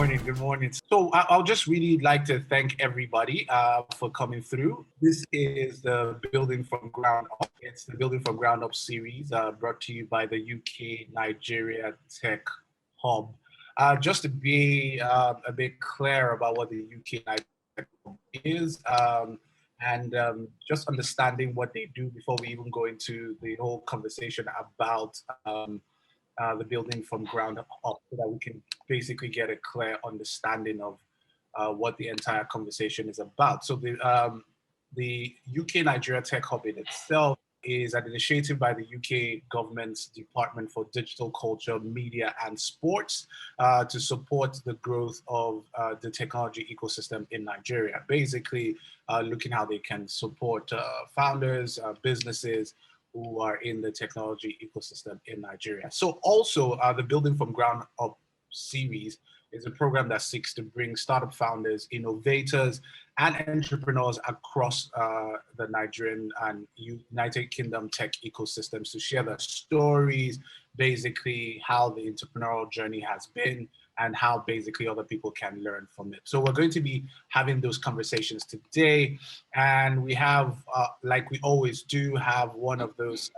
morning. Good morning. So I'll just really like to thank everybody for coming through. This is the Building from Ground Up. It's the Building from Ground Up series brought to you by the UK Nigeria Tech Hub. Just to be a bit clear about what the UK Nigeria Tech Hub is, and just understanding what they do before we even go into the whole conversation about the building from ground up, so that we can basically get a clear understanding of what the entire conversation is about. So the UK Nigeria Tech Hub in itself is an initiative by the UK government's Department for Digital Culture, Media and Sports to support the growth of the technology ecosystem in Nigeria. Basically looking how they can support founders, businesses, who are in the technology ecosystem in Nigeria. So also the Building from Ground Up series is a program that seeks to bring startup founders, innovators, and entrepreneurs across the Nigerian and United Kingdom tech ecosystems to share their stories, basically how the entrepreneurial journey has been, and how basically other people can learn from it. So we're going to be having those conversations today. And we have, like we always do, have one of those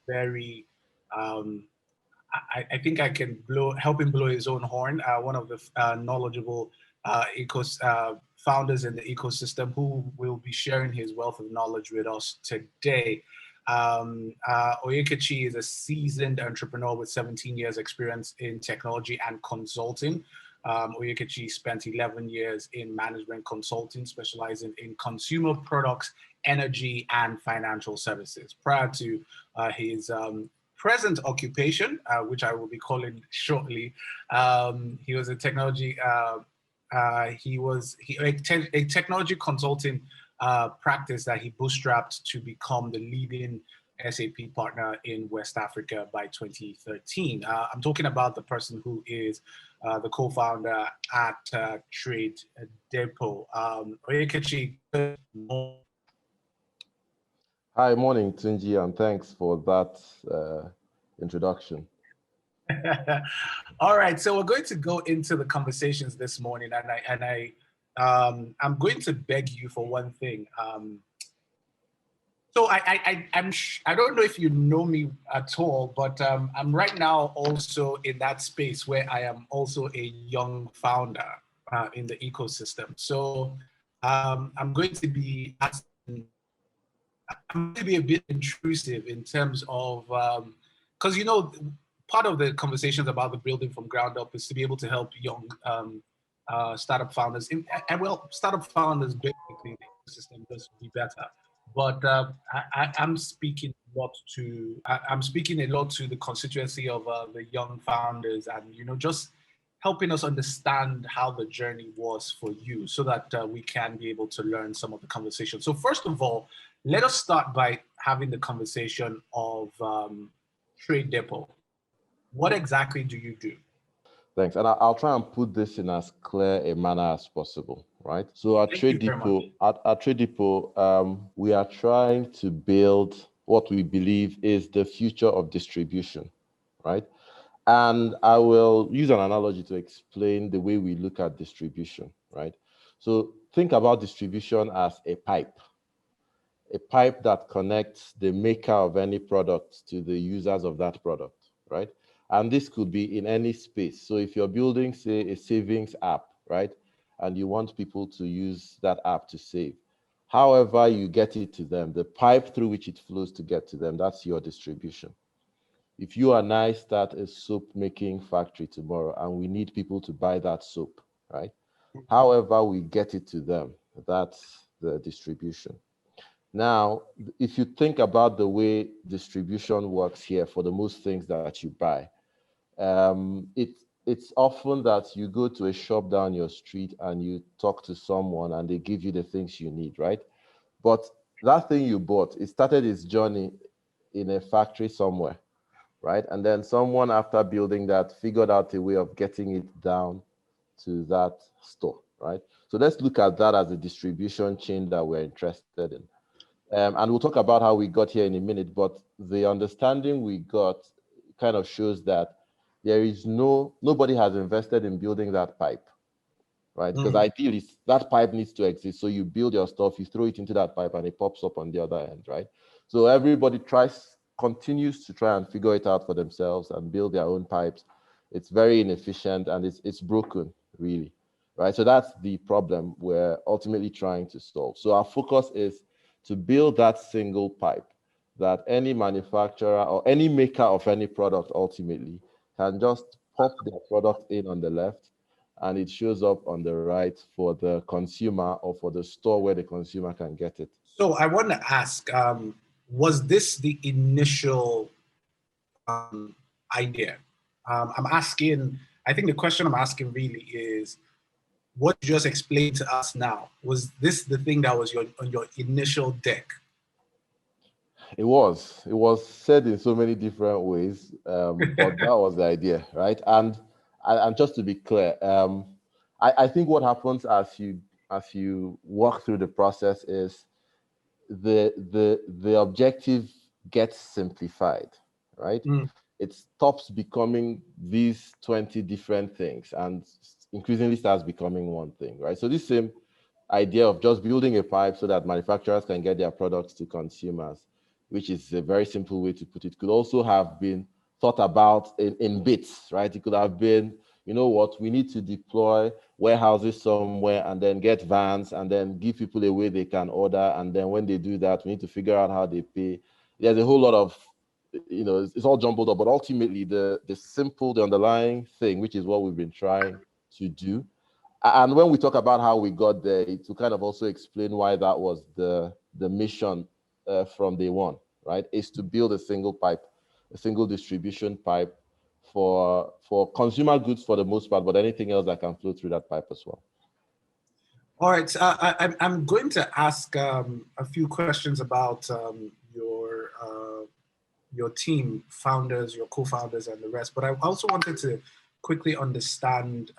very, I think I can help him blow his own horn, one of the knowledgeable founders in the ecosystem who will be sharing his wealth of knowledge with us today. Onyekachi is a seasoned entrepreneur with 17 years experience in technology and consulting. Onyekachi spent 11 years in management consulting, specializing in consumer products, energy, and financial services. Prior to his present occupation, which I will be calling shortly, he was a technology, a technology consulting practice that he bootstrapped to become the leading SAP partner in West Africa by 2013. I'm talking about the person who is the co-founder at TradeDepot. Onyekachi, good morning. Hi, morning, Tunji, and thanks for that introduction. All right, so we're going to go into the conversations this morning, and I'm going to beg you for one thing. So I don't know if you know me at all, but I'm right now also in that space where I am also a young founder in the ecosystem. So I'm going to be a bit intrusive in terms of, because part of the conversations about the building from ground up is to be able to help young startup founders, startup founders basically the ecosystem just be better. But I'm speaking a lot to the constituency of the young founders, and just helping us understand how the journey was for you, so that we can be able to learn some of the conversation. So first of all, let us start by having the conversation of TradeDepot. What exactly do you do? Thanks, and I'll try and put this in as clear a manner as possible, right? So at TradeDepot, we are trying to build what we believe is the future of distribution, right? And I will use an analogy to explain the way we look at distribution, right? So think about distribution as a pipe that connects the maker of any product to the users of that product, right? And this could be in any space. So if you're building, say, a savings app, right? And you want people to use that app to save. However you get it to them, the pipe through which it flows to get to them, that's your distribution. If you and I start a soap making factory tomorrow and we need people to buy that soap, right? However we get it to them, that's the distribution. Now, if you think about the way distribution works here for the most things that you buy, it's often that you go to a shop down your street and you talk to someone and they give you the things you need, right? But that thing you bought, it started its journey in a factory somewhere, right? And then someone, after building that, figured out a way of getting it down to that store, right? So let's look at that as a distribution chain that we're interested in. And we'll talk about how we got here in a minute, but the understanding we got kind of shows that there is nobody has invested in building that pipe, right? Because ideally that pipe needs to exist. So you build your stuff, you throw it into that pipe and it pops up on the other end, right? So everybody continues to try and figure it out for themselves and build their own pipes. It's very inefficient and it's broken, really, right? So that's the problem we're ultimately trying to solve. So our focus is to build that single pipe that any manufacturer or any maker of any product ultimately can just pop their product in on the left and it shows up on the right for the consumer or for the store where the consumer can get it. So I want to ask, was this the initial idea? I think the question I'm asking really is, what you just explained to us now, was this the thing that was on your initial deck? It was said in so many different ways, but that was the idea, right? And just to be clear, I think what happens as you walk through the process is the objective gets simplified, right? It stops becoming these 20 different things and increasingly starts becoming one thing, right? So this same idea of just building a pipe so that manufacturers can get their products to consumers, which is a very simple way to put it, could also have been thought about in bits, right? It could have been, you know what, we need to deploy warehouses somewhere and then get vans and then give people a way they can order. And then when they do that, we need to figure out how they pay. There's a whole lot of, it's all jumbled up, but ultimately the underlying thing, which is what we've been trying to do. And when we talk about how we got there, it will kind of also explain why that was the mission from day one, right? Is to build a single pipe, a single distribution pipe for consumer goods for the most part, but anything else that can flow through that pipe as well. All right, so I'm going to ask a few questions about your team, founders, your co-founders, and the rest. But I also wanted to quickly understand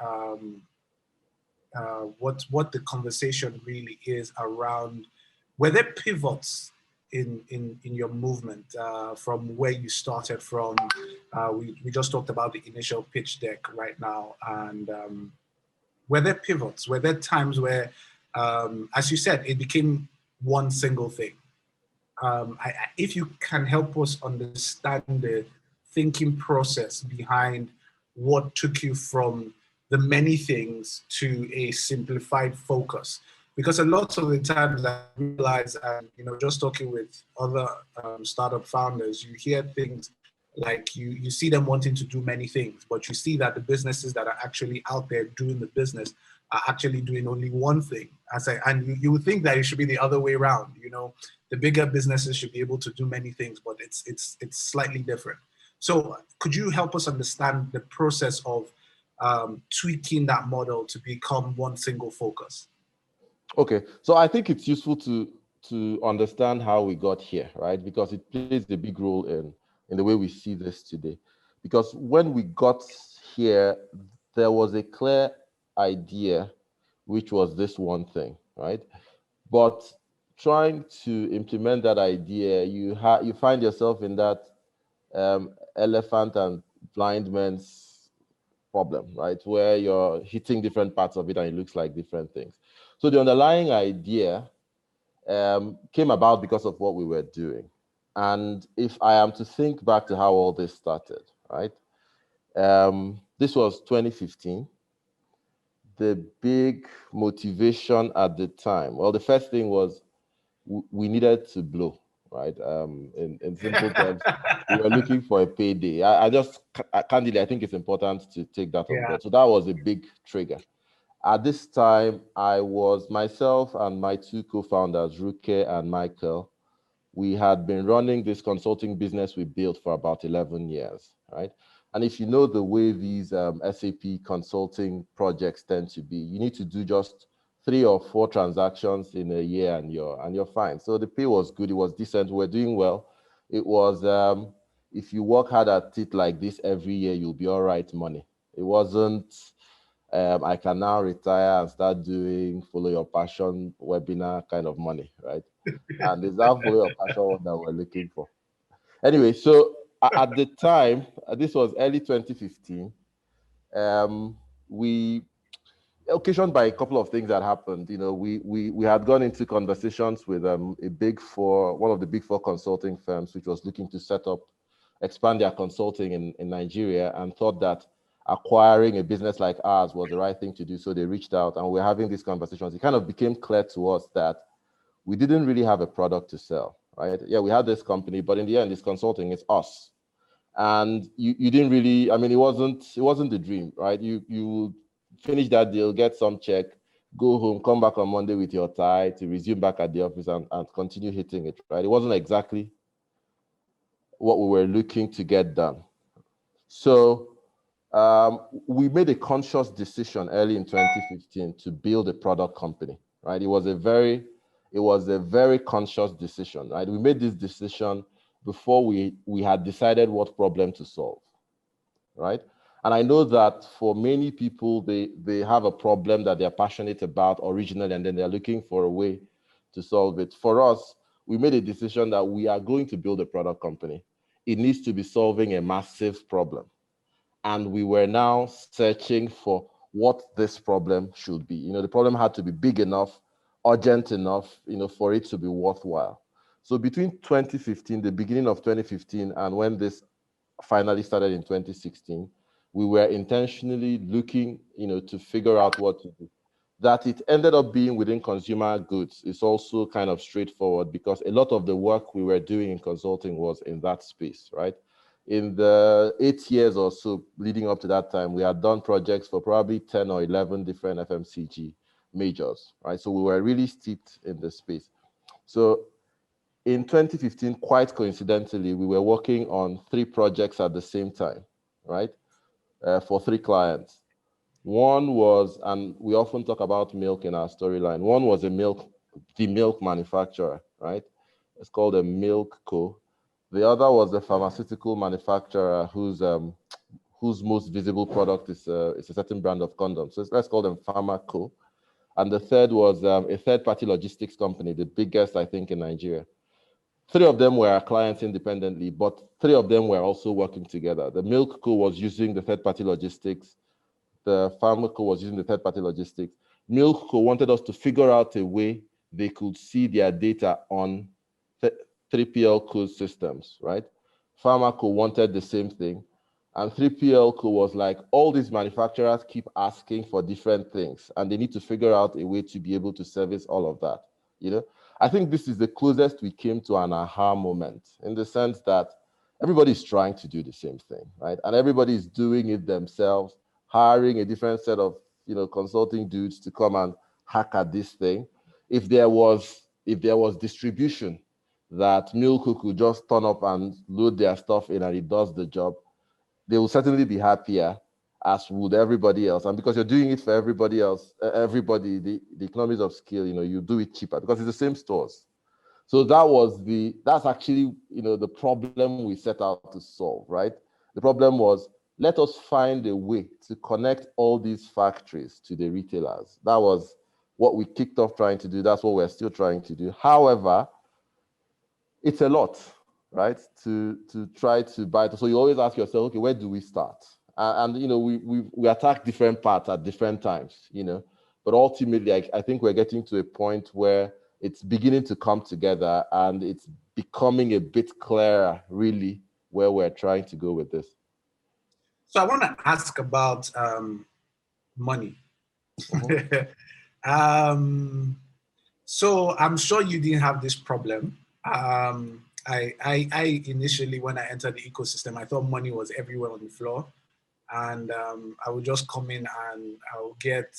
what the conversation really is around. Were there pivots in your movement from where you started from? We just talked about the initial pitch deck right now, and were there pivots? Were there times where, as you said, it became one single thing? If you can help us understand the thinking process behind what took you from the many things to a simplified focus. Because a lot of the times I realize, and just talking with other startup founders, you hear things like you see them wanting to do many things, but you see that the businesses that are actually out there doing the business are actually doing only one thing. And you would think that it should be the other way around. The bigger businesses should be able to do many things, but it's slightly different. So could you help us understand the process of tweaking that model to become one single focus? Okay, so I think it's useful to understand how we got here, right? Because it plays a big role in the way we see this today. Because when we got here, there was a clear idea, which was this one thing, right? But trying to implement that idea, you find yourself in that elephant and blind man's problem, right? Where you're hitting different parts of it and it looks like different things. So the underlying idea came about because of what we were doing. And if I am to think back to how all this started, right? This was 2015. The big motivation at the time, well, the first thing was we needed to blow, right? In simple terms, we were looking for a payday. Candidly, I think it's important to take that on board. So that was a big trigger. At this time, I was myself and my two co-founders, Ruke and Michael. We had been running this consulting business we built for about 11 years, right? And if you know the way these SAP consulting projects tend to be, you need to do just 3 or 4 transactions in a year and you're fine. So the pay was good, it was decent, we're doing well. It was, if you work hard at it like this every year, you'll be all right money. It wasn't, I can now retire and start doing follow your passion webinar kind of money, right? And there's that follow your passion one that we're looking for. Anyway, so at the time, this was early 2015, we occasioned by a couple of things that happened. You know, we had gone into conversations with a big four, one of the big four consulting firms, which was looking to expand their consulting in Nigeria, and thought that acquiring a business like ours was the right thing to do. So they reached out, and we're having these conversations. It kind of became clear to us that we didn't really have a product to sell, right? Yeah, we had this company, but in the end, it's consulting, it's us. And you didn't really, I mean, it wasn't the dream, right? You finish that deal, get some check, go home, come back on Monday with your tie to resume back at the office and continue hitting it, right? It wasn't exactly what we were looking to get done. So we made a conscious decision early in 2015 to build a product company, right? It was a very conscious decision, right? We made this decision before we had decided what problem to solve, right? And I know that for many people, they have a problem that they're passionate about originally, and then they're looking for a way to solve it. For us, we made a decision that we are going to build a product company. It needs to be solving a massive problem. And we were now searching for what this problem should be. You know, the problem had to be big enough, urgent enough, you know, for it to be worthwhile. So between 2015, the beginning of 2015, and when this finally started in 2016, we were intentionally looking, you know, to figure out what to do. That it ended up being within consumer goods is also kind of straightforward, because a lot of the work we were doing in consulting was in that space, right? In the 8 years or so leading up to that time, we had done projects for probably 10 or 11 different FMCG majors, right? So we were really steeped in the space. So in 2015, quite coincidentally, we were working on 3 projects at the same time, right? For 3 clients. One was, and we often talk about milk in our storyline. One was the milk manufacturer, right? It's called a Milk Co. The other was a pharmaceutical manufacturer whose most visible product is a certain brand of condoms. So let's call them Pharma Co. And the third was a third-party logistics company, the biggest, I think, in Nigeria. 3 of them were our clients independently, but 3 of them were also working together. The Milk Co. was using the third-party logistics. The Pharma Co. was using the third-party logistics. Milk Co. wanted us to figure out a way they could see their data on 3PL code systems, right? Pharma Co. wanted the same thing. And 3PL Co. was like, all these manufacturers keep asking for different things, and they need to figure out a way to be able to service all of that, you know? I think this is the closest we came to an aha moment, in the sense that everybody's trying to do the same thing, right? And everybody's doing it themselves, hiring a different set of, you know, consulting dudes to come and hack at this thing. If there was distribution that Milk could just turn up and load their stuff in and it does the job, they will certainly be happier, as would everybody else. And because you're doing it for everybody else, the economies of scale, you know, you do it cheaper because it's the same stores. So that's actually, you know, the problem we set out to solve, right? The problem was, let us find a way to connect all these factories to the retailers. That was what we kicked off trying to do. That's what we're still trying to do. However, it's a lot, right? To try to buy it. So you always ask yourself, okay, where do we start? And you know, we attack different parts at different times, you know. But ultimately, I think we're getting to a point where it's beginning to come together, and it's becoming a bit clearer, really, where we're trying to go with this. So I want to ask about money. So I'm sure you didn't have this problem. I initially, when I entered the ecosystem, I thought money was everywhere on the floor, and I would just come in and I'll get,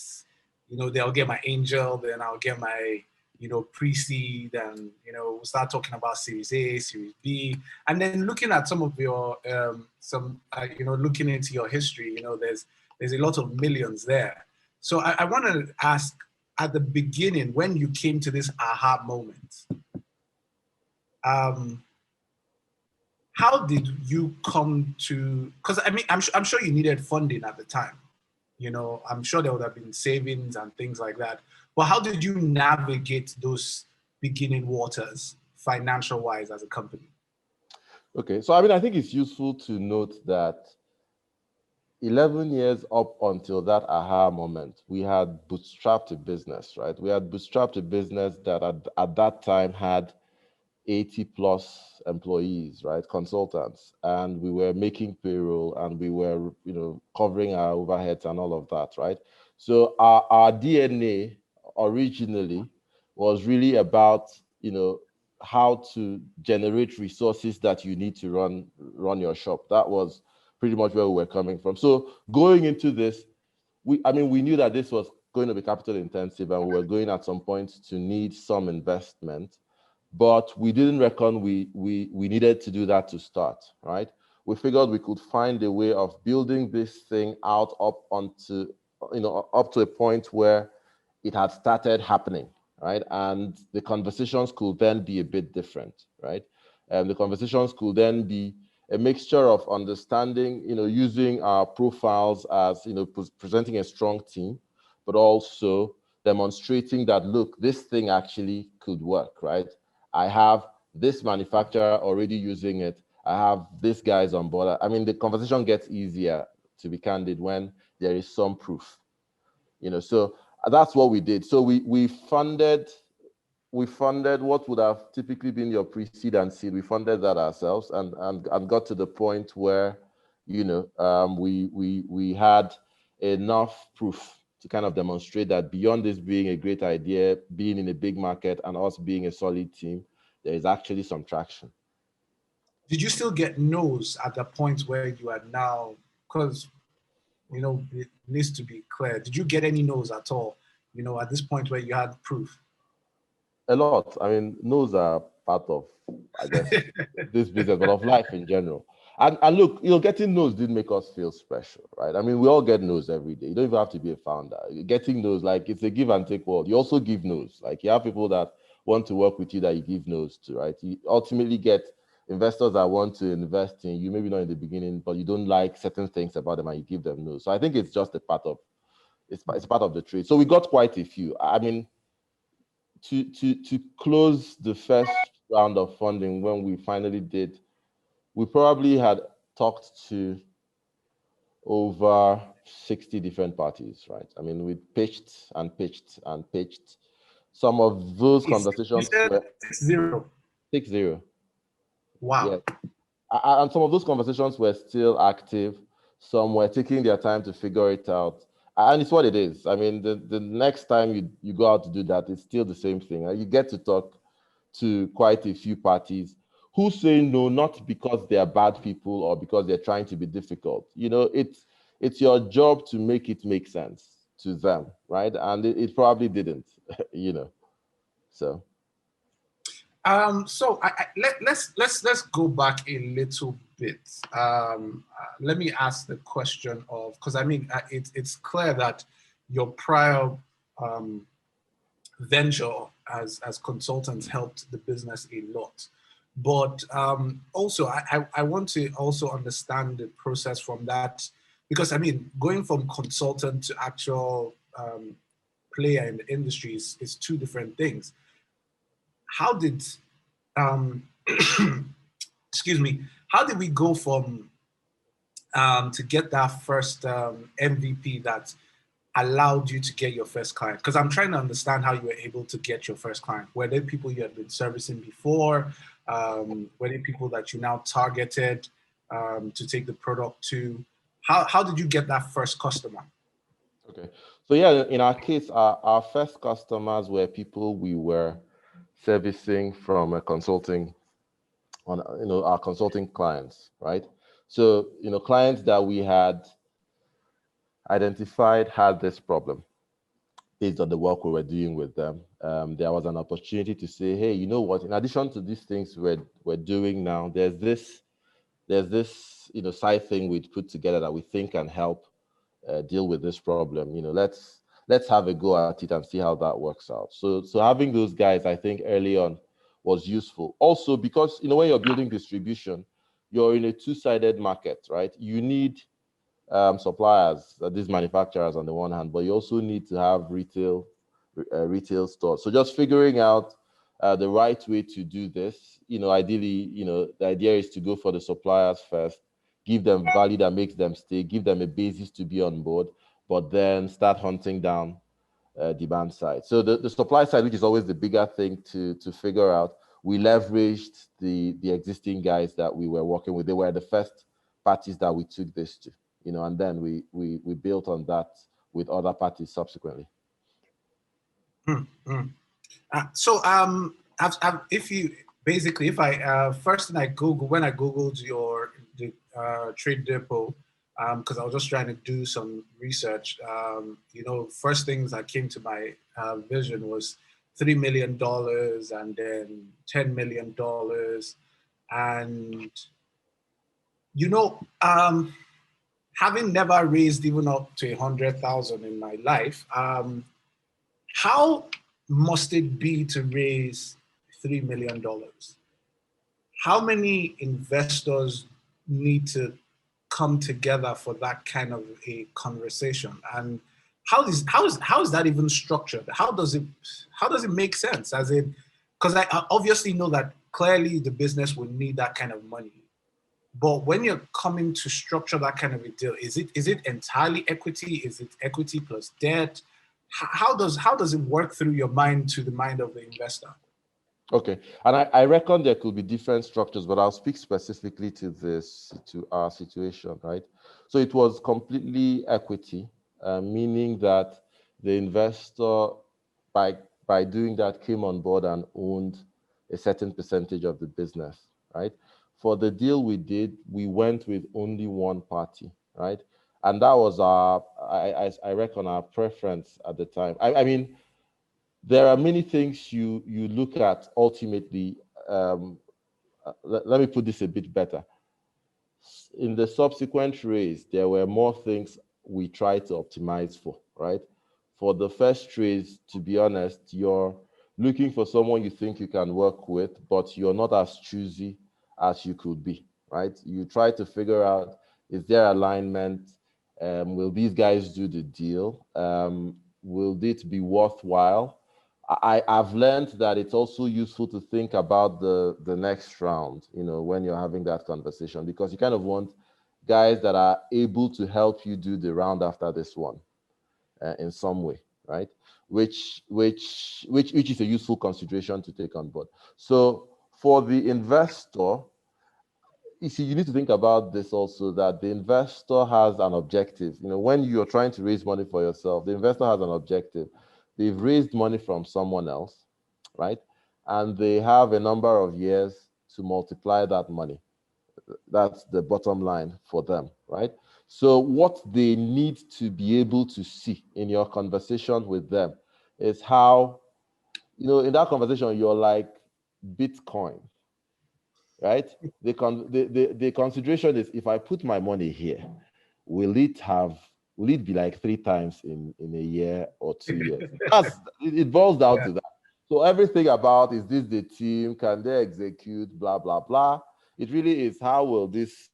you know, they'll get my angel, then I'll get my, you know, pre-seed, and, you know, we'll start talking about Series A, Series B, and then looking at some of your, you know, looking into your history, you know, there's a lot of millions there. So I want to ask, at the beginning, when you came to this aha moment, how did you come to, because I mean, I'm sure you needed funding at the time. You know, I'm sure there would have been savings and things like that. But how did you navigate those beginning waters, financial-wise, as a company? Okay, so I mean, I think it's useful to note that 11 years up until that aha moment, we had bootstrapped a business, right? We had bootstrapped a business that at that time had 80 plus employees, right? Consultants. And we were making payroll and we were, covering our overheads and all of that, right? So our DNA originally was really about, how to generate resources that you need to run your shop. That was pretty much where we were coming from. So going into this, we knew that this was going to be capital intensive and we were going at some point to need some investment, but we didn't reckon we needed to do that to start, right? We figured we could find a way of building this thing out up to a point where it had started happening, right? And the conversations could then be a bit different, right? The conversations could then be a mixture of understanding, using our profiles as, presenting a strong team, but also demonstrating that, look, this thing actually could work, right? I have this manufacturer already using it. I have these guys on board. I mean, the conversation gets easier, to be candid, when there is some proof, so that's what we did. So we funded what would have typically been your pre-seed and seed. We funded that ourselves and got to the point where, we had enough proof to kind of demonstrate that beyond this being a great idea, being in a big market and us being a solid team, there is actually some traction. Did you still get no's at the point where you are now? Because, it needs to be clear. Did you get any no's at all, at this point where you had proof? A lot. I mean, no's are part of, I guess, this business, but of life in general. And look, getting no's didn't make us feel special, right? I mean, we all get no's every day. You don't even have to be a founder. Getting no's, like, it's a give and take world. You also give no's. Like, you have people that want to work with you that you give no's to, right? You ultimately get investors that want to invest in you, maybe not in the beginning, but you don't like certain things about them and you give them no's. So I think it's just it's part of the trade. So we got quite a few. I mean, to close the first round of funding, when we finally did, we probably had talked to over 60 different parties, right? I mean, we pitched and pitched and pitched. Some of those conversations were 6-0. 6-0. Wow. Yeah. And some of those conversations were still active. Some were taking their time to figure it out. And it's what it is. I mean, the next time you go out to do that, it's still the same thing. You get to talk to quite a few parties who say no, not because they are bad people or because they're trying to be difficult. It's your job to make it make sense to them, right? And it probably didn't, so. So let's go back a little bit. Let me ask the question of, because I mean, it's clear that your prior venture as consultants helped the business a lot. But also, I want to also understand the process from that, because I mean, going from consultant to actual player in the industry is two different things. How did, excuse me, how did we go from to get that first MVP that allowed you to get your first client? Because I'm trying to understand how you were able to get your first client. Were they people you had been servicing before? Were they people that you now targeted to take the product to? How did you get that first customer? Okay. So yeah, in our case, our first customers were people we were servicing from a consulting on, our consulting clients, right? So, clients that we had identified had this problem based on the work we were doing with them. There was an opportunity to say, hey, you know what, in addition to these things we're doing now, there's this, side thing we'd put together that we think can help deal with this problem. Let's have a go at it and see how that works out. So having those guys, I think early on was useful. Also because, when you're building distribution, you're in a two-sided market, right? You need suppliers, these manufacturers on the one hand, but you also need to have retail stores. So just figuring out the right way to do this, ideally, the idea is to go for the suppliers first, give them value that makes them stay, give them a basis to be on board, but then start hunting down demand side. So the supply side, which is always the bigger thing to figure out, we leveraged the existing guys that we were working with. They were the first parties that we took this to, and then we built on that with other parties subsequently. So if I first thing when I googled the TradeDepot, because I was just trying to do some research, first things that came to my vision was $3 million and then $10 million, and having never raised even up to 100,000 in my life, how must it be to raise $3 million? How many investors need to come together for that kind of a conversation? And how is that even structured? How does it make sense? As in, because I obviously know that clearly the business would need that kind of money. But when you're coming to structure that kind of a deal, is it entirely equity? Is it equity plus debt? How does it work through your mind to the mind of the investor? Okay, and I reckon there could be different structures, but I'll speak specifically to our situation, right? So it was completely equity, meaning that the investor, by doing that, came on board and owned a certain percentage of the business, right? For the deal we did, we went with only one party, right? And that was I reckon, our preference at the time. I mean, there are many things you look at ultimately. Let me put this a bit better. In the subsequent raise, there were more things we tried to optimize for, right? For the first raise, to be honest, you're looking for someone you think you can work with, but you're not as choosy as you could be, right? You try to figure out, is there alignment? Will these guys do the deal? Will it be worthwhile? I've learned that it's also useful to think about the next round, when you're having that conversation, because you kind of want guys that are able to help you do the round after this one in some way, right? Which is a useful consideration to take on board. So for the investor, you need to think about this also, that the investor has an objective. When you're trying to raise money for yourself, the investor has an objective. They've raised money from someone else, right? And they have a number of years to multiply that money. That's the bottom line for them, right? So what they need to be able to see in your conversation with them is how, in that conversation, you're like Bitcoin, right? The consideration is, if I put my money here, will it be like 3 times in a year or 2 years? It boils down to that. So everything about, is this the team? Can they execute? Blah, blah, blah. It really is, how will this,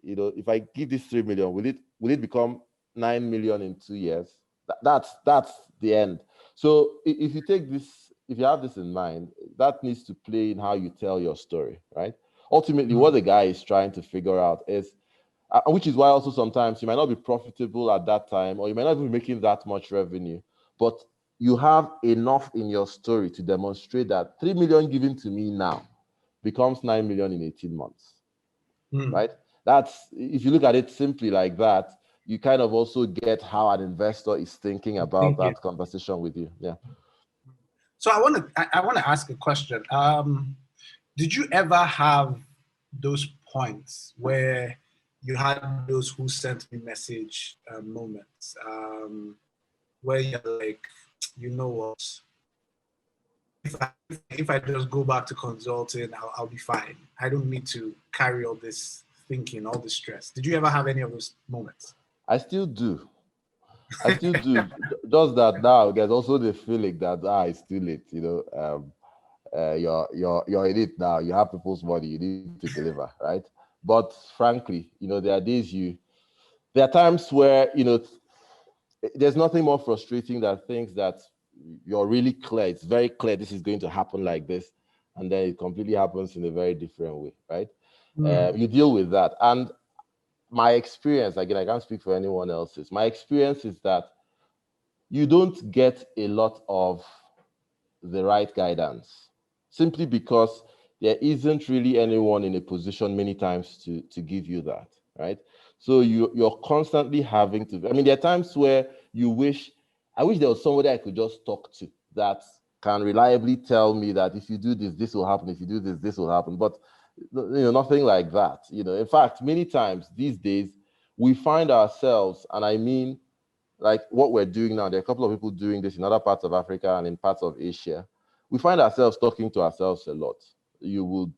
if I give this 3 million, will it become 9 million in 2 years? That's the end. So if you have this in mind, that needs to play in how you tell your story, right? Ultimately, what the guy is trying to figure out is, which is why also sometimes you might not be profitable at that time, or you might not be making that much revenue, but you have enough in your story to demonstrate that 3 million given to me now becomes 9 million in 18 months, right? That's, if you look at it simply like that, you kind of also get how an investor is thinking about that conversation with you. Yeah. So I want to ask a question. Did you ever have those points where you had those who sent me message moments, where you're like, what? If I just go back to consulting, I'll be fine. I don't need to carry all this thinking, all this stress. Did you ever have any of those moments? I still do. Just that now there's also the feeling that it's too late. You're in it now. You have people's money. You need to deliver, right? But frankly, there are times where there's nothing more frustrating than things that you're really clear. It's very clear this is going to happen like this, and then it completely happens in a very different way, right? You deal with that. And my experience, again, I can't speak for anyone else's. My experience is that you don't get a lot of the right guidance simply because there isn't really anyone in a position many times to give you that, right? So you're constantly having to, I mean, there are times where I wish there was somebody I could just talk to that can reliably tell me that if you do this, this will happen. If you do this, this will happen. But nothing like that. In fact, many times these days, we find ourselves, and I mean, like what we're doing now, there are a couple of people doing this in other parts of Africa and in parts of Asia. We find ourselves talking to ourselves a lot. You would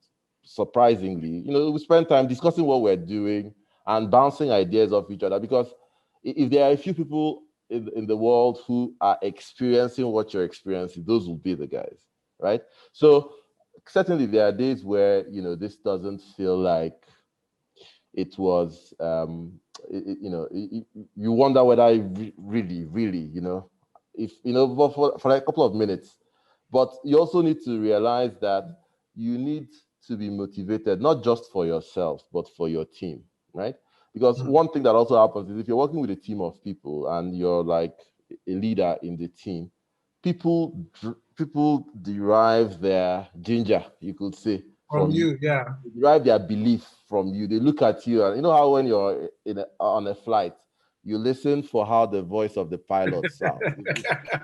surprisingly, we spend time discussing what we're doing and bouncing ideas off each other, because if there are a few people in the world who are experiencing what you're experiencing, those will be the guys, right? So certainly there are days where, this doesn't feel like it was, you wonder whether I really, if, for a couple of minutes. But you also need to realize that you need to be motivated, not just for yourself, but for your team, right? Because one thing that also happens is if you're working with a team of people and you're like a leader in the team, people derive their ginger, you could say, from you. Yeah. They derive their belief from you. They look at you, and you know how when you're on a flight, you listen for how the voice of the pilot sounds.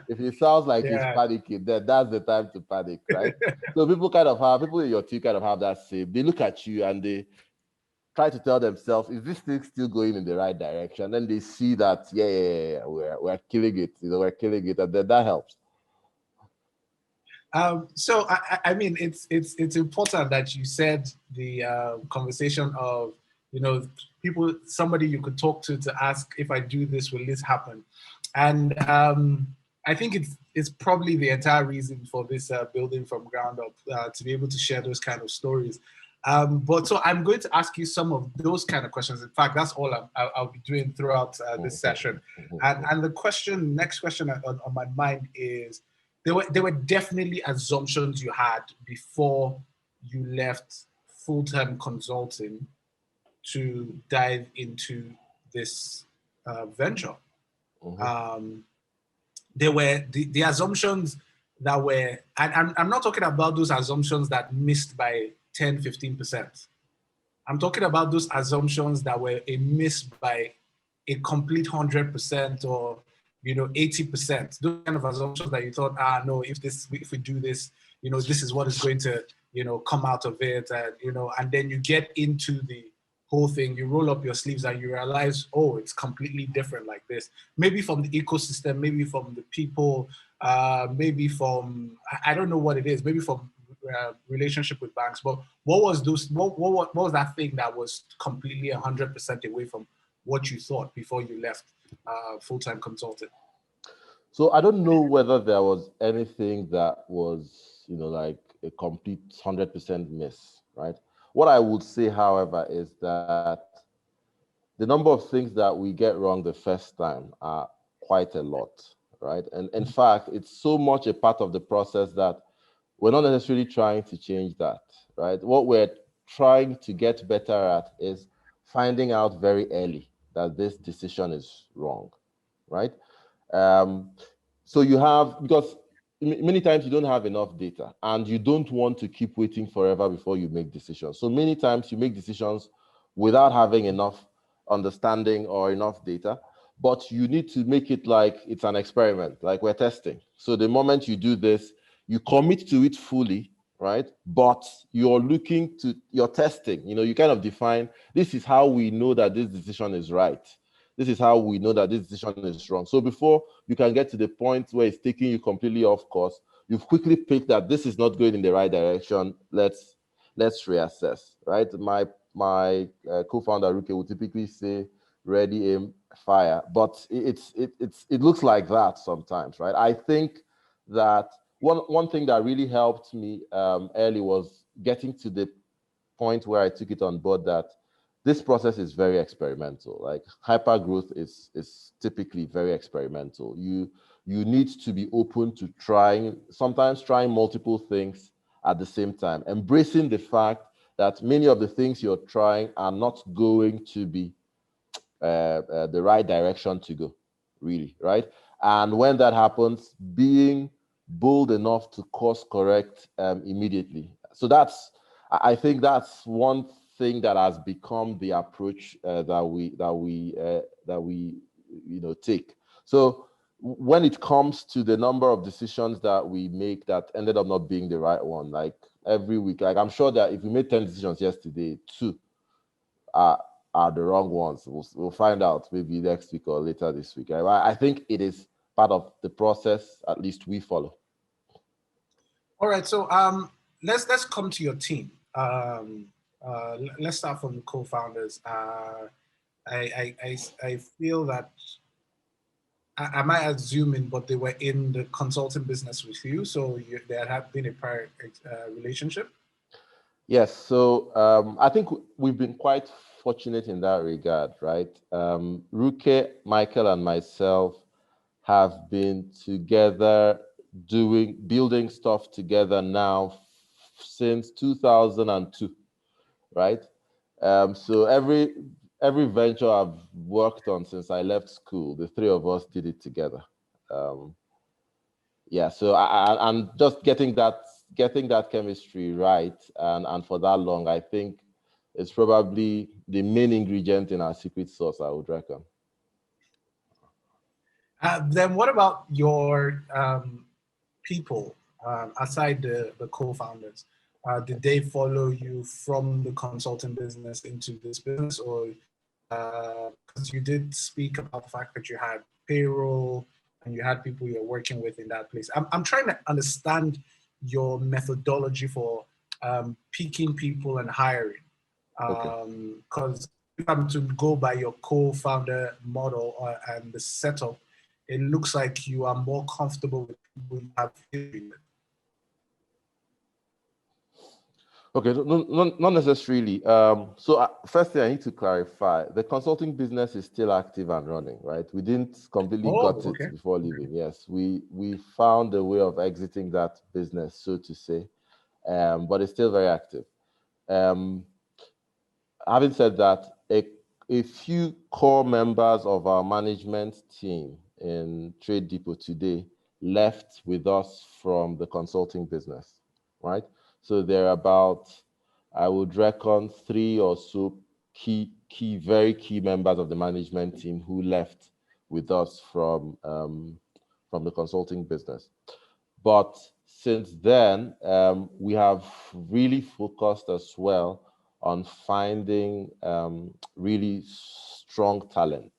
If it sounds like he's panicking, then that's the time to panic, right? So people in your team kind of have that same. They look at you and they try to tell themselves, is this thing still going in the right direction? Then they see that, we're killing it. We're killing it, and then that helps. So I mean, it's important that you said the conversation of somebody you could talk to ask, if I do this, will this happen? And I think it's probably the entire reason for this building from ground up, to be able to share those kind of stories. But so I'm going to ask you some of those kind of questions. In fact, that's all I'll be doing throughout this session. And the next question on my mind is, there were definitely assumptions you had before you left full-time consulting to dive into this venture. There were the assumptions that were, and I'm not talking about those assumptions that missed by 10, 15%. I'm talking about those assumptions that were a miss by a complete 100% or 80%. Those kind of assumptions that you thought, no, if we do this, this is what is going to come out of it, and then you get into the whole thing, you roll up your sleeves and you realize, oh, it's completely different like this. Maybe from the ecosystem, maybe from the people, maybe from, I don't know what it is, maybe from relationship with banks. But what was that thing that was completely 100% away from what you thought before you left full-time consulting? So I don't know whether there was anything that was, like a complete 100% miss, right? What I would say, however, is that the number of things that we get wrong the first time are quite a lot, right? And in fact, it's so much a part of the process that we're not necessarily trying to change that, right? What we're trying to get better at is finding out very early that this decision is wrong, right? So because many times you don't have enough data and you don't want to keep waiting forever before you make decisions. So many times you make decisions without having enough understanding or enough data, but you need to make it like it's an experiment, like we're testing. So the moment you do this, you commit to it fully, right? But you're testing, you kind of define, this is how we know that this decision is right. This is how we know that this decision is wrong. So before you can get to the point where it's taking you completely off course, you've quickly picked that this is not going in the right direction. Let's reassess, right? My co-founder Ruke would typically say, ready, aim, fire. But it looks like that sometimes, right? I think that one thing that really helped me early was getting to the point where I took it on board that this process is very experimental. Like hypergrowth is typically very experimental. You need to be open to sometimes trying multiple things at the same time, embracing the fact that many of the things you're trying are not going to be the right direction to go, really, right? And when that happens, being bold enough to course correct immediately. So I think that's one thing that has become the approach that we take. So when it comes to the number of decisions that we make that ended up not being the right one, like every week, like I'm sure that if we made 10 decisions yesterday, 2 are the wrong ones. We'll find out maybe next week or later this week. I think it is part of the process, at least we follow. All right, so let's come to your team. Let's start from the co-founders. I feel that I might assuming, but they were in the consulting business with you, so there had been a prior relationship. Yes, so I think we've been quite fortunate in that regard, right? Ruke, Michael, and myself have been together building stuff together now since 2002, right? So every venture I've worked on since I left school, the 3 of us did it together. Yeah, so and just getting that chemistry right and for that long, I think it's probably the main ingredient in our secret sauce, I would reckon. Then what about your people aside the co-founders? Did they follow you from the consulting business into this business, or because you did speak about the fact that you had payroll and you had people you're working with in that place? I'm trying to understand your methodology for picking people and hiring. Because if I'm to go by your co-founder model and the setup, it looks like you are more comfortable with people you have history with. Okay, not necessarily. So first thing I need to clarify, the consulting business is still active and running, right? We didn't completely got it before leaving. Yes, we found a way of exiting that business, so to say, but it's still very active. Having said that, a few core members of our management team in TradeDepot today left with us from the consulting business, right? So there are about, I would reckon, 3 or so very key members of the management team who left with us from the consulting business. But since then, we have really focused as well on finding really strong talent.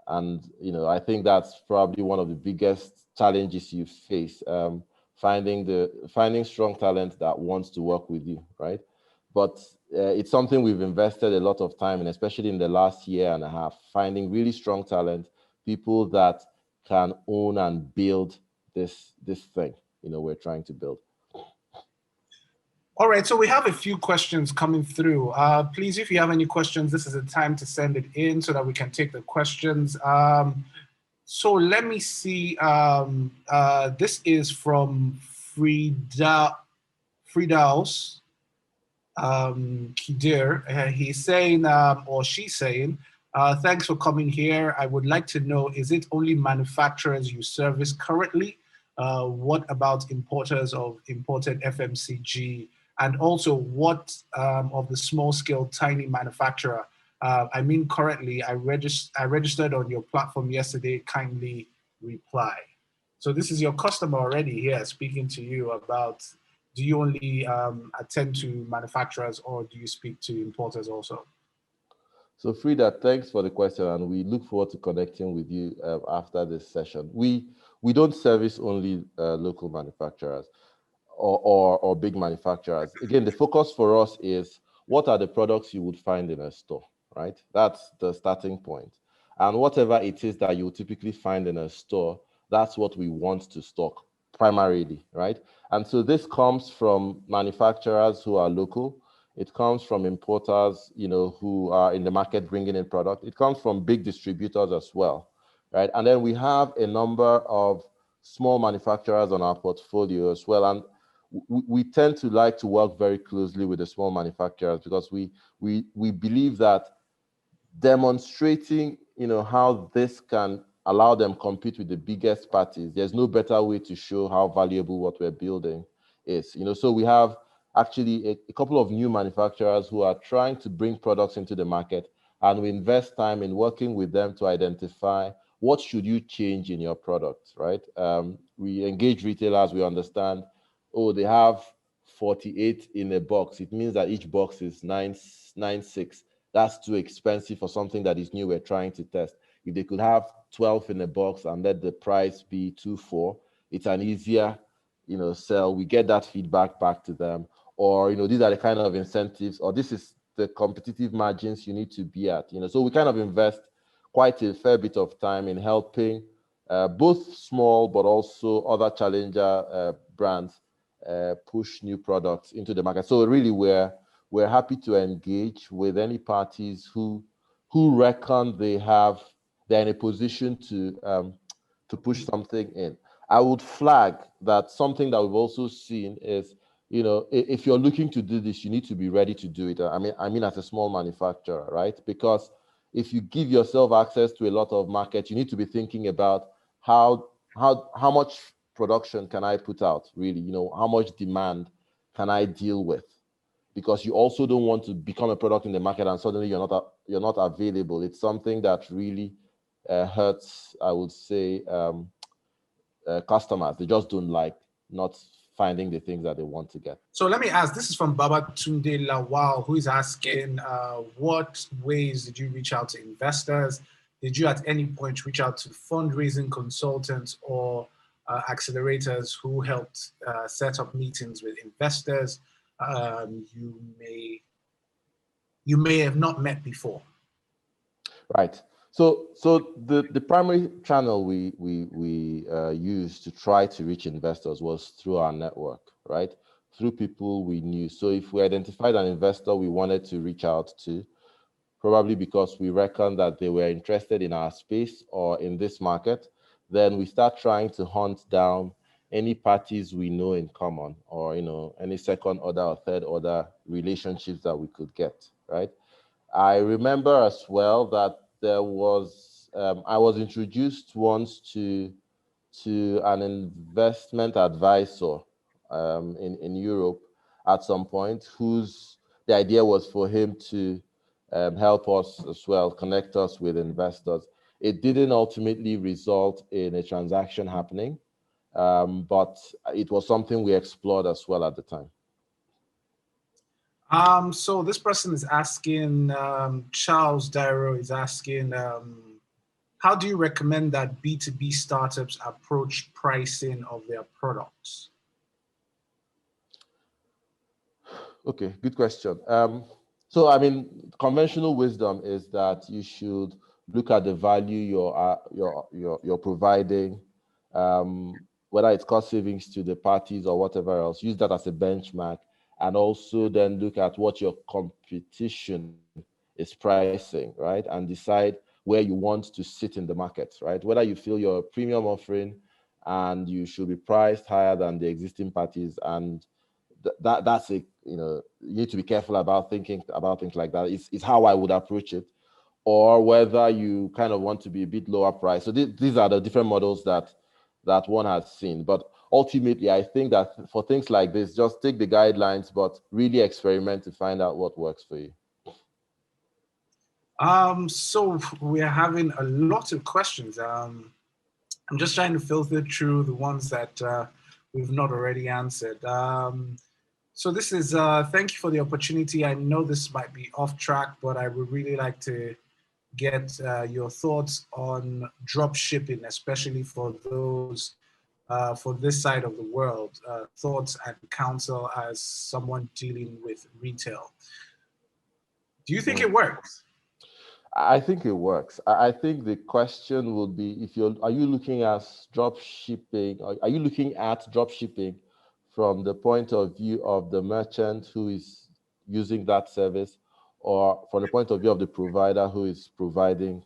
And I think that's probably one of the biggest challenges you face, finding strong talent that wants to work with you, right? But it's something we've invested a lot of time in, especially in the last year and a half, finding really strong talent, people that can own and build this thing we're trying to build. All right, so we have a few questions coming through. Please, if you have any questions, this is the time to send it in so that we can take the questions. So let me see. This is from Fridaus Kidir. He's saying, or she's saying, thanks for coming here. I would like to know, is it only manufacturers you service currently? What about importers of imported FMCG? And also, what of the small-scale, tiny manufacturer? I mean, currently, I registered on your platform yesterday. Kindly reply. So this is your customer already here speaking to you about, do you only attend to manufacturers or do you speak to importers also? So Frida, thanks for the question, and we look forward to connecting with you after this session. We don't service only local manufacturers or big manufacturers. Again, the focus for us is what are the products you would find in a store, right? That's the starting point. And whatever it is that you typically find in a store, that's what we want to stock primarily, right? And so this comes from manufacturers who are local. It comes from importers, who are in the market bringing in product. It comes from big distributors as well, right? And then we have a number of small manufacturers on our portfolio as well. And we tend to like to work very closely with the small manufacturers because we believe that demonstrating, how this can allow them compete with the biggest parties. There's no better way to show how valuable what we're building is. So we have actually a couple of new manufacturers who are trying to bring products into the market, and we invest time in working with them to identify what should you change in your product, right? We engage retailers, we understand, oh, they have 48 in a box. It means that each box is 996. That's too expensive for something that is new we're trying to test. If they could have 12 in a box and let the price be 24, it's an easier, sell. We get that feedback back to them. Or, these are the kind of incentives, or this is the competitive margins you need to be at. So we kind of invest quite a fair bit of time in helping both small but also other challenger brands push new products into the market. So really we're happy to engage with any parties who reckon they're in a position to push something in. I would flag that something that we've also seen is, if you're looking to do this, you need to be ready to do it. I mean, as a small manufacturer, right? Because if you give yourself access to a lot of markets, you need to be thinking about how much production can I put out, really? How much demand can I deal with? Because you also don't want to become a product in the market and suddenly you're not available. It's something that really hurts, I would say, customers. They just don't like not finding the things that they want to get. So let me ask, this is from Babatunde Lawal, who is asking, what ways did you reach out to investors? Did you at any point reach out to fundraising consultants or accelerators who helped set up meetings with investors you may have not met before? Right. So the primary channel we used to try to reach investors was through our network, right? Through people we knew. So if we identified an investor we wanted to reach out to, probably because we reckon that they were interested in our space or in this market, then we start trying to hunt down any parties we know in common, or any second order or third order relationships that we could get, right? I remember as well that there was I was introduced once to an investment advisor in Europe at some point, the idea was for him to help us as well, connect us with investors. It didn't ultimately result in a transaction happening, but it was something we explored as well at the time. So this person is asking, Charles Dairo is asking, how do you recommend that B2B startups approach pricing of their products? Okay, good question. So, I mean, conventional wisdom is that you should look at the value you're providing, whether it's cost savings to the parties or whatever else. Use that as a benchmark, and also then look at what your competition is pricing, right? And decide where you want to sit in the market, right? Whether you feel you're a premium offering and you should be priced higher than the existing parties, and that's a, you need to be careful about thinking about things like that. It's how I would approach it. Or whether you kind of want to be a bit lower price. So these are the different models that one has seen. But ultimately, I think that for things like this, just take the guidelines, but really experiment to find out what works for you. So we're having a lot of questions. I'm just trying to filter through the ones that we've not already answered. So this is, thank you for the opportunity. I know this might be off track, but I would really like to get your thoughts on drop shipping, especially for those, for this side of the world, thoughts and counsel as someone dealing with retail. Do you think it works? I think it works. I think the question would be, are you looking at drop shipping? Are you looking at drop shipping from the point of view of the merchant who is using that service, or from the point of view of the provider who is providing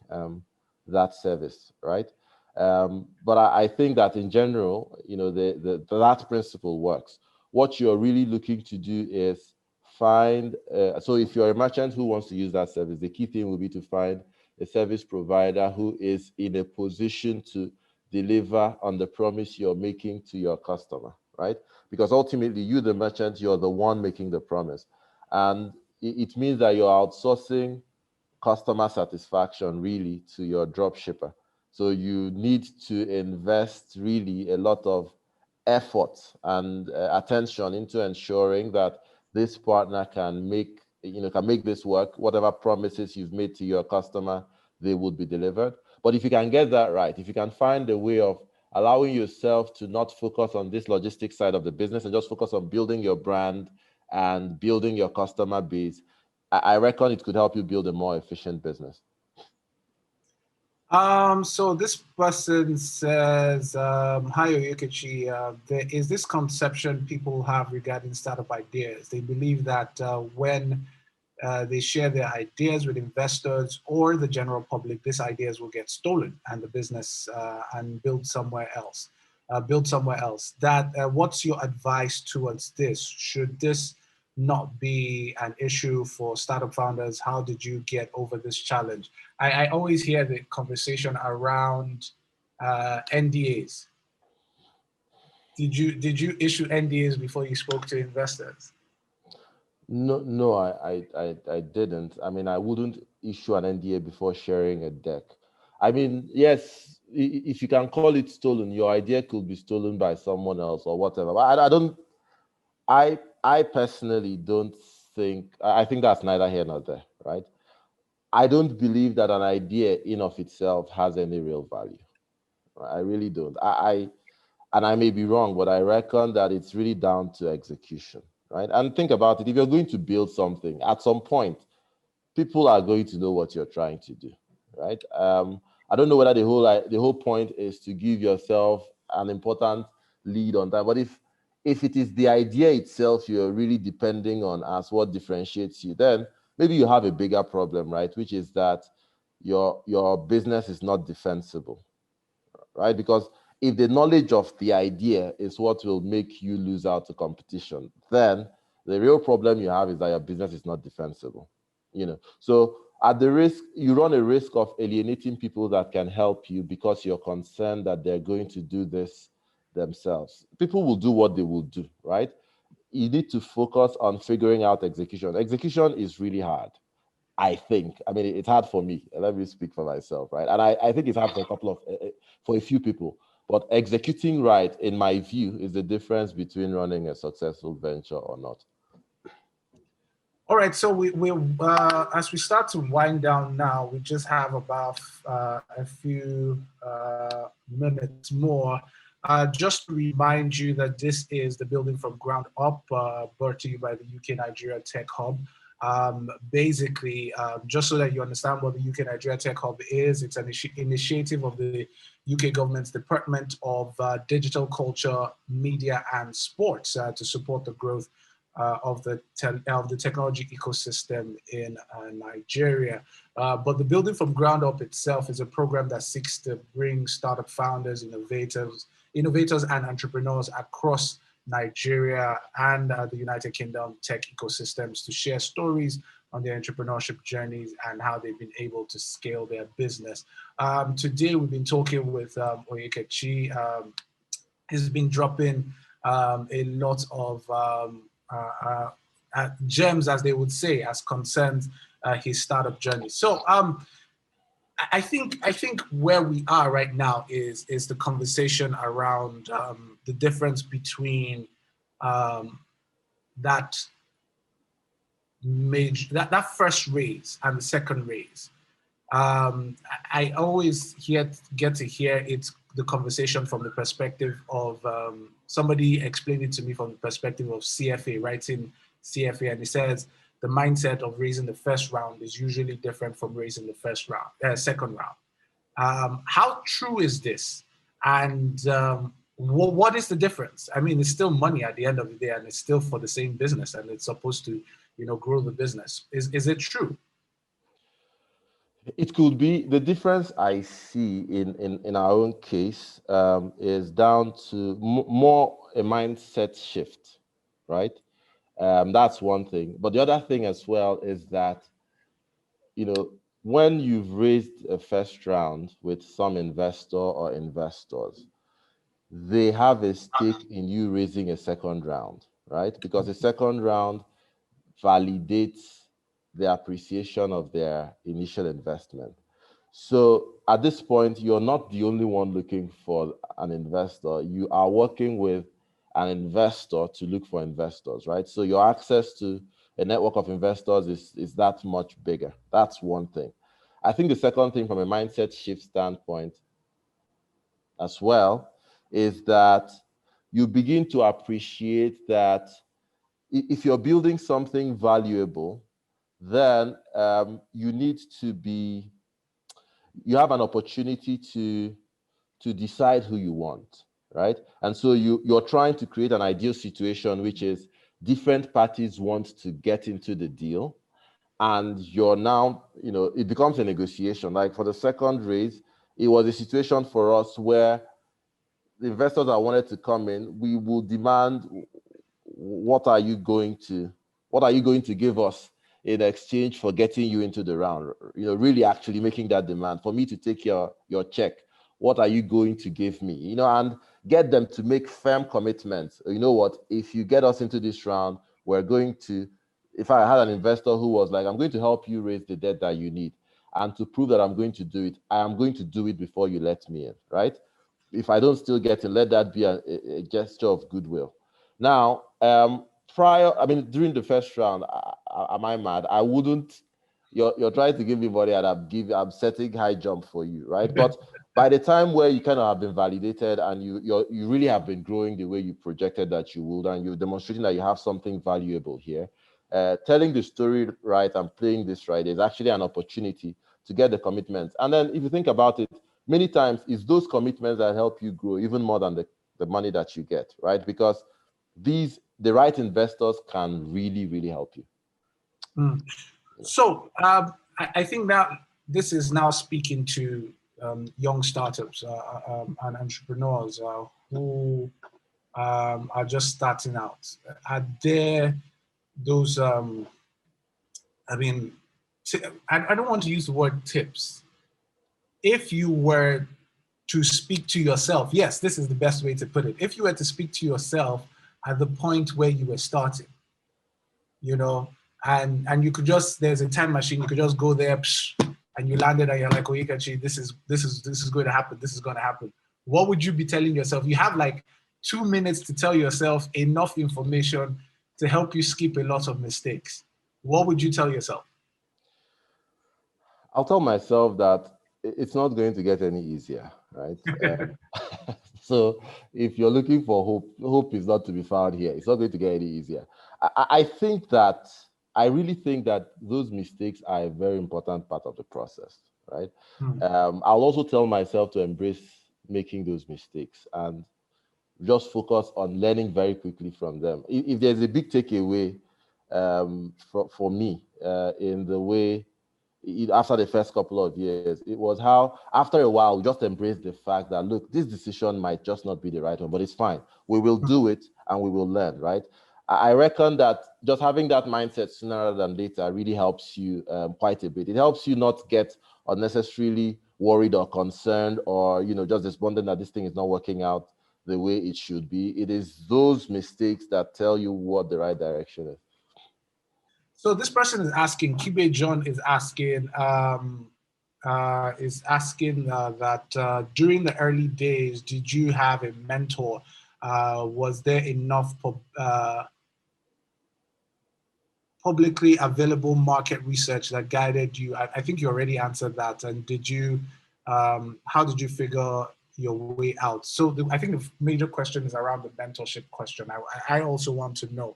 that service, right? But I think that in general, that principle works. what you're really looking to do is find, so if you're a merchant who wants to use that service, the key thing will be to find a service provider who is in a position to deliver on the promise you're making to your customer, right? Because ultimately, you, the merchant, you're the one making the promise. And it means that you're outsourcing customer satisfaction really to your drop shipper. So you need to invest really a lot of effort and attention into ensuring that this partner can make this work. Whatever promises you've made to your customer, they would be delivered. But if you can get that right, if you can find a way of allowing yourself to not focus on this logistics side of the business and just focus on building your brand and building your customer base, I reckon it could help you build a more efficient business. So this person says, hi Onyekachi, there is this conception people have regarding startup ideas. They believe that when they share their ideas with investors or the general public, these ideas will get stolen and the business and build somewhere else. What's your advice towards this? Should this not be an issue for startup founders? How did you get over this challenge? I always hear the conversation around NDAs. Did you issue NDAs before you spoke to investors? No, I didn't. I mean, I wouldn't issue an NDA before sharing a deck. I mean, yes, if you can call it stolen, your idea could be stolen by someone else or whatever. But I personally don't think, I think that's neither here nor there, right? I don't believe that an idea in of itself has any real value. I really don't. And I may be wrong, but I reckon that it's really down to execution, right? And think about it. If you're going to build something, at some point, people are going to know what you're trying to do, right? I don't know whether the whole point is to give yourself an important lead on that, but if it is the idea itself you're really depending on as what differentiates you, then maybe you have a bigger problem, right? Which is that your business is not defensible, right? Because if the knowledge of the idea is what will make you lose out to competition, then the real problem you have is that your business is not defensible. So at the risk, you run a risk of alienating people that can help you because you're concerned that they're going to do this themselves. People will do what they will do, right? You need to focus on figuring out execution. Execution is really hard, I think. I mean, it's hard for me. Let me speak for myself, right? And I think it's hard for a few people. But executing right, in my view, is the difference between running a successful venture or not. All right, so we as we start to wind down now, we just have about a few minutes more. Just to remind you that this is the Building from Ground Up, brought to you by the UK Nigeria Tech Hub. Basically, just so that you understand what the UK Nigeria Tech Hub is, it's an initiative of the UK government's Department of Digital Culture, Media and Sports to support the growth of the technology ecosystem in Nigeria. But the Building from Ground Up itself is a program that seeks to bring startup founders, innovators and entrepreneurs across Nigeria and the United Kingdom tech ecosystems to share stories on their entrepreneurship journeys and how they've been able to scale their business. Today, we've been talking with Onyekachi. He's been dropping a lot of gems, as they would say, as concerns his startup journey. So I think where we are right now is the conversation around the difference between that first raise and the second raise. I always get to hear the conversation from the perspective of somebody explained it to me from the perspective of CFA, writing CFA, and he says the mindset of raising the first round is usually different from raising the second round. How true is this? And what is the difference? I mean, it's still money at the end of the day, and it's still for the same business, and it's supposed to, grow the business. Is it true? It could be. The difference I see in our own case is down to more a mindset shift, right? That's one thing. But the other thing as well is that, when you've raised a first round with some investor or investors, they have a stake in you raising a second round, right? Because the second round validates the appreciation of their initial investment. So at this point, you're not the only one looking for an investor. You are working with an investor to look for investors, right? So your access to a network of investors is that much bigger. That's one thing. I think the second thing from a mindset shift standpoint as well is that you begin to appreciate that if you're building something valuable, then you have an opportunity to decide who you want, right? And so you're trying to create an ideal situation, which is different parties want to get into the deal. And you're now, it becomes a negotiation. Like for the second raise, it was a situation for us where the investors that wanted to come in, we will demand, what are you going to give us in exchange for getting you into the round? Really actually making that demand for me to take your check. What are you going to give me? And get them to make firm commitments. You know what? If you get us into this round, we're going to. If I had an investor who was like, I'm going to help you raise the debt that you need, and to prove that I'm going to do it, I am going to do it before you let me in, right? If I don't still get it, let that be a gesture of goodwill. Now, during the first round, am I mad? I wouldn't. You're trying to give me money, and I'm setting high jump for you, right? But by the time where you kind of have been validated and you really have been growing the way you projected that you would, and you're demonstrating that you have something valuable here, telling the story right and playing this right is actually an opportunity to get the commitment. And then if you think about it, many times it's those commitments that help you grow even more than the money that you get, right? Because the right investors can really, really help you. So I think that this is now speaking to young startups and entrepreneurs who are just starting out. Are there those, I don't want to use the word tips. If you were to speak to yourself, yes, this is the best way to put it. If you were to speak to yourself at the point where you were starting, and you could just, there's a time machine, you could just go there, and you landed and you're like, Onyekachi, this is going to happen, this is going to happen. What would you be telling yourself? You have like 2 minutes to tell yourself enough information to help you skip a lot of mistakes. What would you tell yourself? I'll tell myself that it's not going to get any easier, right? So if you're looking for hope is not to be found here. It's not going to get any easier. I really think that those mistakes are a very important part of the process, right? I'll also tell myself to embrace making those mistakes and just focus on learning very quickly from them. If there's a big takeaway for me in the way, after the first couple of years, it was how after a while we just embraced the fact that, look, this decision might just not be the right one, but it's fine. We will do it and we will learn, right? I reckon that just having that mindset sooner rather than later really helps you quite a bit. It helps you not get unnecessarily worried or concerned or just despondent that this thing is not working out the way it should be. It is those mistakes that tell you what the right direction is. So this person is asking, Kibe John is asking that during the early days, did you have a mentor? Was there enough publicly available market research that guided you? I think you already answered that. And how did you figure your way out? So I think the major question is around the mentorship question. I also want to know,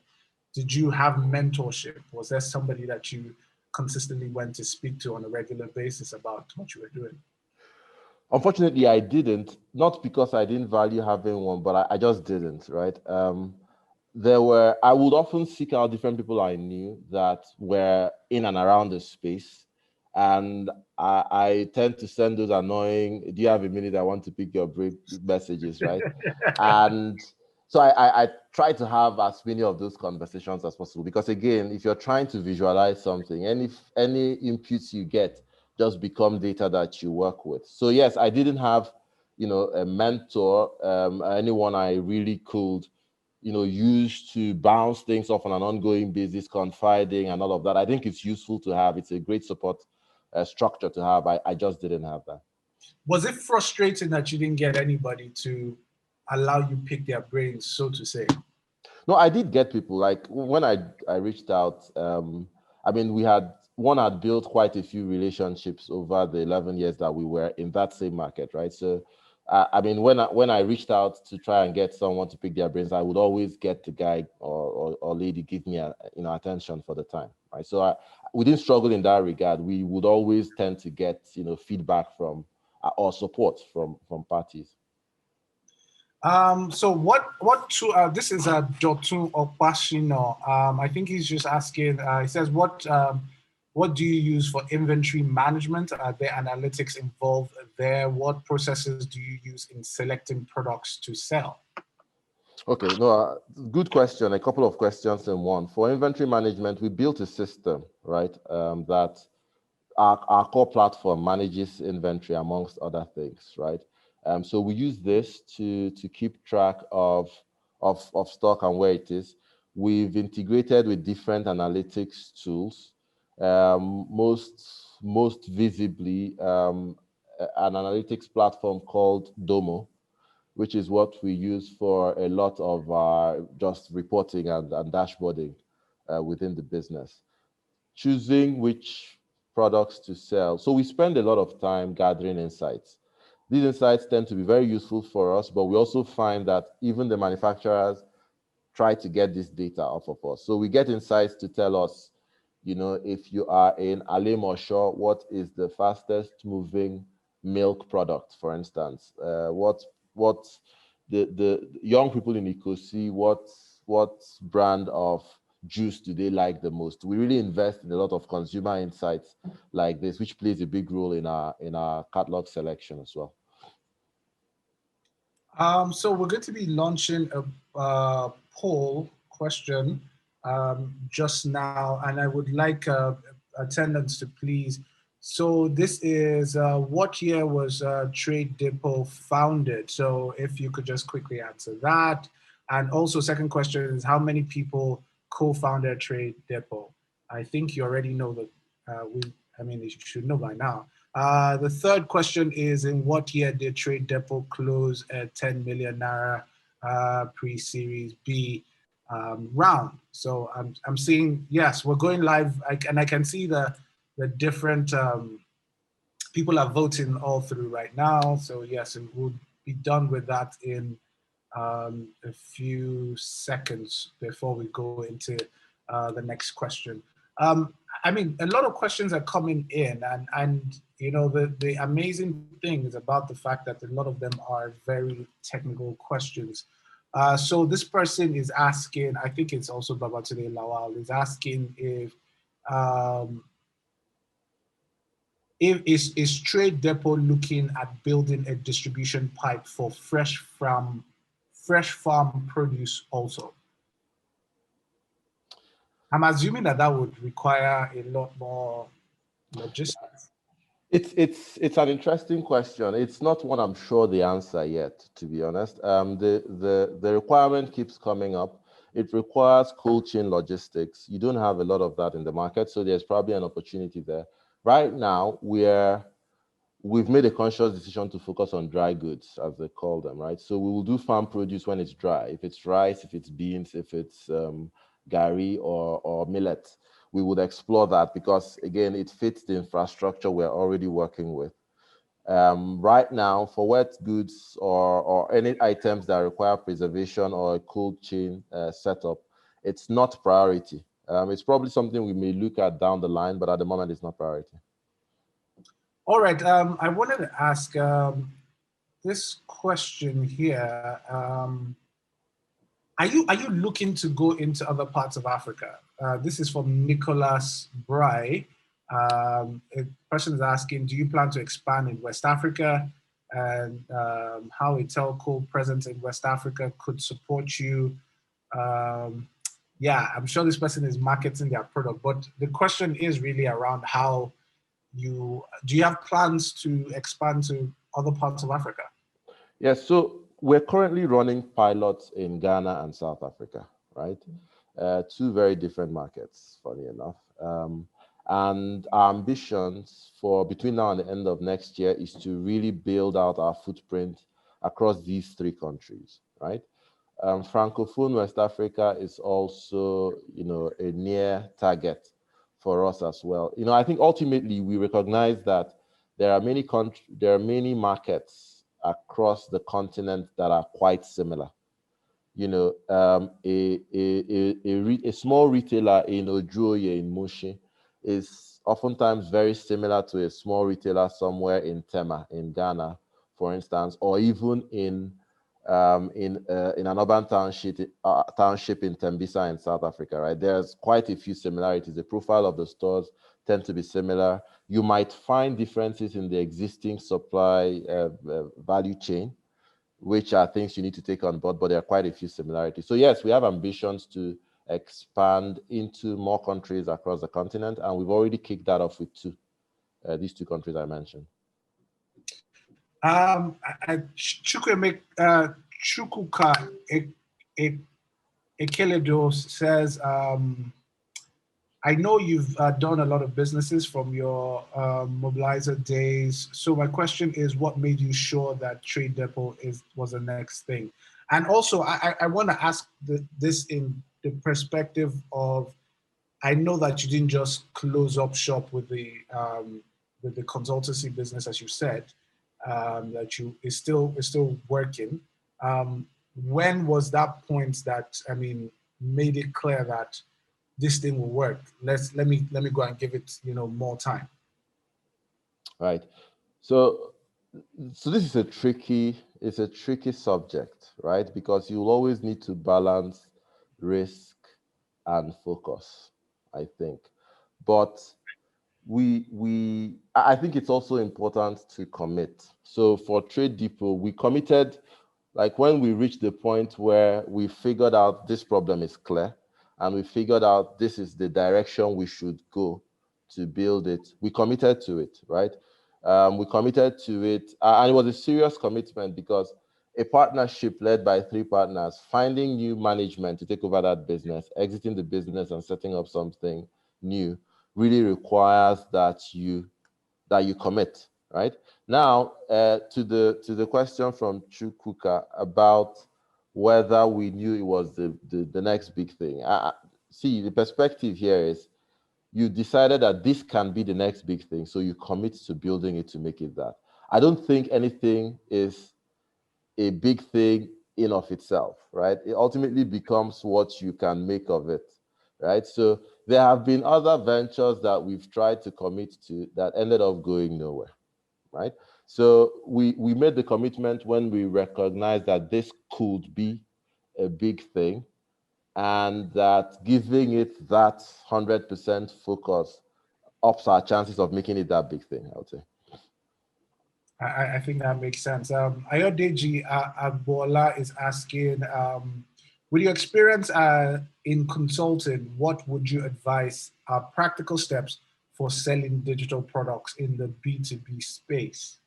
did you have mentorship? Was there somebody that you consistently went to speak to on a regular basis about what you were doing? Unfortunately, I didn't, not because I didn't value having one, but I just didn't, right? I would often seek out different people I knew that were in and around the space. And I tend to send those annoying, do you have a minute? I want to pick your brain messages, right? And So I try to have as many of those conversations as possible, because again, if you're trying to visualize something, any inputs you get just become data that you work with. So yes, I didn't have, a mentor, anyone I really could, use to bounce things off on an ongoing basis, confiding and all of that. I think it's useful to have. It's a great support structure to have. I just didn't have that. Was it frustrating that you didn't get anybody to allow you pick their brains, so to say? No, I did get people. Like when I reached out, I mean, one had built quite a few relationships over the 11 years that we were in that same market, right? So, I mean, when I reached out to try and get someone to pick their brains, I would always get the guy or lady give me attention for the time, right? So we didn't struggle in that regard. We would always tend to get feedback from or support from parties. So what to this is a Jotun Opashino. I think he's just asking, he says, what do you use for inventory management? Are there analytics involved there? What processes do you use in selecting products to sell? Okay, no, good question. A couple of questions in one. For inventory management, we built a system, right, that our core platform manages inventory amongst other things, right? So we use this to keep track of stock and where it is. We've integrated with different analytics tools, most visibly an analytics platform called Domo, which is what we use for a lot of just reporting and dashboarding within the business. Choosing which products to sell. So we spend a lot of time gathering insights. These insights tend to be very useful for us, but we also find that even the manufacturers try to get this data off of us. So we get insights to tell us, if you are in Alim or Shaw, what is the fastest moving milk product, for instance? What the young people in Ikosi, what brand of juice do they like the most? We really invest in a lot of consumer insights like this, which plays a big role in our catalog selection as well. So we're going to be launching a poll question just now, and I would like attendants to please. So this is what year was TradeDepot founded? So if you could just quickly answer that. And also second question is how many people co-founded TradeDepot? I think you already know that you should know by now. The third question is, in what year did TradeDepot close at 10 million Naira pre-Series B round? So I'm seeing, yes, we're going live, and I can see the different people are voting all through right now. So yes, and we'll be done with that in a few seconds before we go into the next question. I mean, a lot of questions are coming in, and the amazing thing is about the fact that a lot of them are very technical questions. So this person is asking, I think it's also Babatunde Lawal, is asking if is TradeDepot looking at building a distribution pipe for fresh farm produce also? I'm assuming that would require a lot more logistics. It's an interesting question. It's not one I'm sure the answer yet, to be honest. The requirement keeps coming up. It requires cold chain logistics. You don't have a lot of that in the market, so there's probably an opportunity there. Right now, we've made a conscious decision to focus on dry goods, as they call them, right? So we will do farm produce when it's dry. If it's rice, if it's beans, if it's gari or millet, we would explore that because, again, it fits the infrastructure we're already working with. Right now, for wet goods or any items that require preservation or a cold chain setup, it's not priority. It's probably something we may look at down the line, but at the moment, it's not priority. All right. I wanted to ask this question here. Are you looking to go into other parts of Africa? This is from Nicholas Bry. A person is asking, do you plan to expand in West Africa? and how a telco present in West Africa could support you. Yeah, I'm sure this person is marketing their product, but the question is really around how do you have plans to expand to other parts of Africa? Yes, so we're currently running pilots in Ghana and South Africa, right? Two very different markets, funny enough. And our ambitions for between now and the end of next year is to really build out our footprint across these three countries, right? Francophone West Africa is also, a near target for us as well. I think ultimately we recognize that there are many markets across the continent that are quite similar. A small retailer in Ojuoye in Mushi is oftentimes very similar to a small retailer somewhere in Tema in Ghana, for instance, or even in an urban township in Tembisa in South Africa, right? There's quite a few similarities. The profile of the stores tend to be similar. You might find differences in the existing supply value chain, which are things you need to take on board, but there are quite a few similarities. So yes, we have ambitions to expand into more countries across the continent, and we've already kicked that off with these two countries I mentioned. Chukwuka Ekeledo says, I know you've done a lot of businesses from your mobilizer days. So my question is, what made you sure that TradeDepot was the next thing? And also, I want to ask this in the perspective of, I know that you didn't just close up shop with the consultancy business, as you said, that is still working. When was that point that, made it clear that this thing will work? Let me go and give it, more time. Right. So this is a tricky subject, right? Because you'll always need to balance risk and focus, I think. But I think it's also important to commit. So for TradeDepot, we committed, like when we reached the point where we figured out this problem is clear, and we figured out this is the direction we should go to build it, we committed to it, right? We committed to it, and it was a serious commitment because a partnership led by three partners, finding new management to take over that business, exiting the business and setting up something new, really requires that you commit, right? Now, to the question from Chukwuka about whether we knew it was the next big thing. See, the perspective here is you decided that this can be the next big thing, so you commit to building it to make it that. I don't think anything is a big thing in of itself, right? It ultimately becomes what you can make of it, right? So there have been other ventures that we've tried to commit to that ended up going nowhere, right? So we made the commitment when we recognized that this could be a big thing, and that giving it that 100% focus ups our chances of making it that big thing, I would say. I think that makes sense. Ayodeji Agbola is asking, with your experience in consulting, what would you advise are practical steps for selling digital products in the B2B space?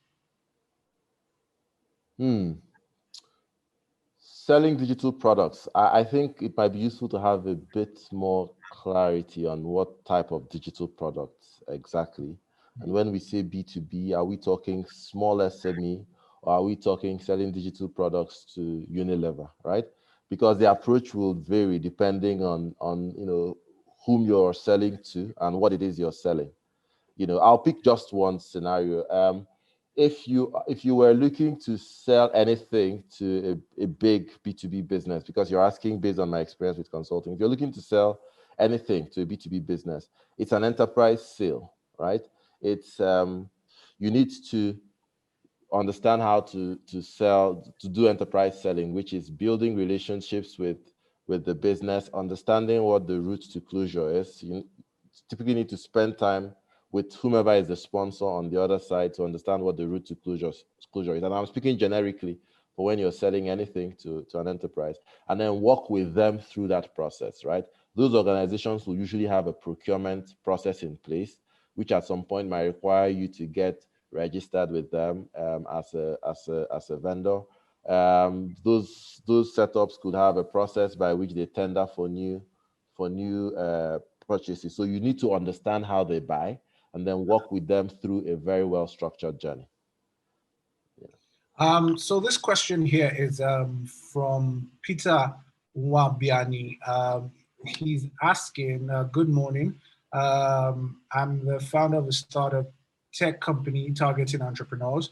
Selling digital products, I think it might be useful to have a bit more clarity on what type of digital products exactly. And when we say B2B, are we talking small SME, or are we talking selling digital products to Unilever, right? Because the approach will vary depending on whom you're selling to and what it is you're selling. I'll pick just one scenario. If you were looking to sell anything to a big B2B business, because you're asking based on my experience with consulting, if you're looking to sell anything to a B2B business, it's an enterprise sale, right? It's you need to understand how to do enterprise selling, which is building relationships with the business, understanding what the route to closure is. You typically need to spend time with whomever is the sponsor on the other side to understand what the route to closure is. And I'm speaking generically for when you're selling anything to an enterprise, and then work with them through that process, right? Those organizations will usually have a procurement process in place, which at some point might require you to get registered with them as a vendor. Those setups could have a process by which they tender for new purchases. So you need to understand how they buy and then work with them through a very well structured journey. Yeah. So this question here is from Peter Wabiani. He's asking, good morning. I'm the founder of a startup tech company targeting entrepreneurs,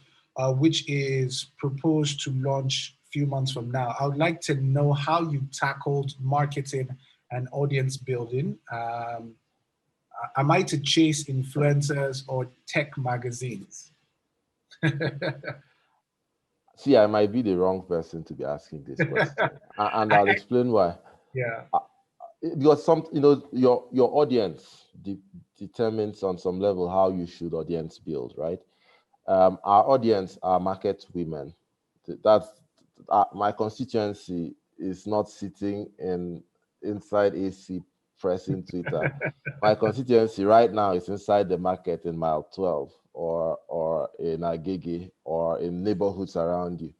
which is proposed to launch a few months from now. I would like to know how you tackled marketing and audience building. Am I to chase influencers or tech magazines? See, I might be the wrong person to be asking this question, and I'll explain why. Yeah. Because your audience determines on some level how you should audience build, right? Our audience are market women. That's my constituency is not sitting inside AC pressing Twitter. My constituency right now is inside the market in mile 12 or in Agege or in neighborhoods around you.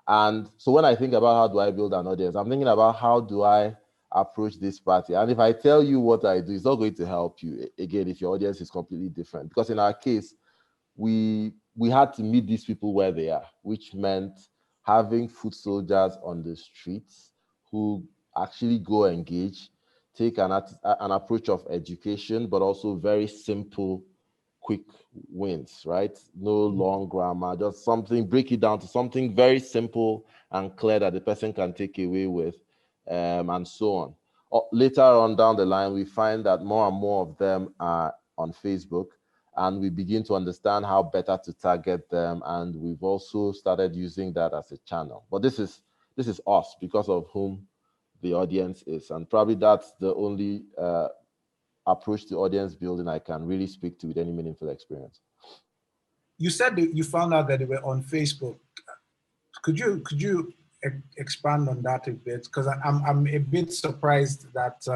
And so when I think about how do I build an audience, I'm thinking about how do I approach this party. And if I tell you what I do, it's not going to help you, again, if your audience is completely different. Because in our case, we had to meet these people where they are, which meant having foot soldiers on the streets who actually go engage, take an approach of education, but also very simple, quick wins, right? No long grammar, just something, break it down to something very simple and clear that the person can take away with, and so on. Later on down the line, we find that more and more of them are on Facebook, and we begin to understand how better to target them. And we've also started using that as a channel. But this is us because of whom the audience is. And probably that's the only approach to audience building I can really speak to with any meaningful experience. You said that you found out that they were on Facebook. Could you expand on that a bit? Because I'm a bit surprised that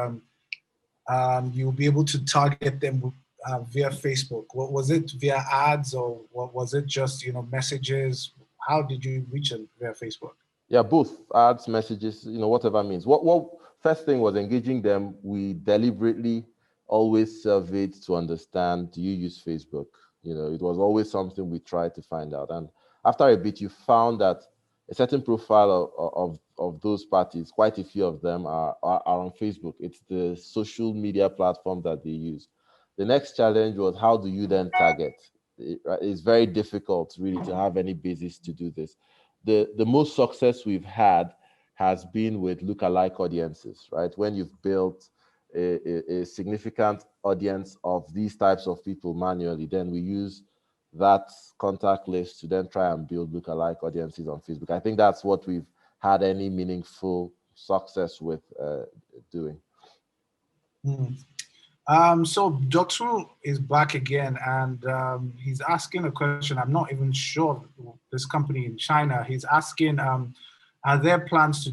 you'll be able to target them via Facebook. What was it, via ads, or what was it, just messages? How did you reach them via Facebook? Yeah, both ads, messages, whatever means. What first thing was engaging them. We deliberately always surveyed to understand, do you use Facebook? It was always something we tried to find out. And after a bit, you found that a certain profile of those parties, quite a few of them are on Facebook. It's the social media platform that they use. The next challenge was, how do you then target? It's very difficult really to have any basis to do this. The most success we've had has been with lookalike audiences, right? When you've built a significant audience of these types of people manually, then we use that contact list to then try and build lookalike audiences on Facebook. I think that's what we've had any meaningful success with doing. So Dr. is back again, and he's asking a question. I'm not even sure this company in China. He's asking, are there plans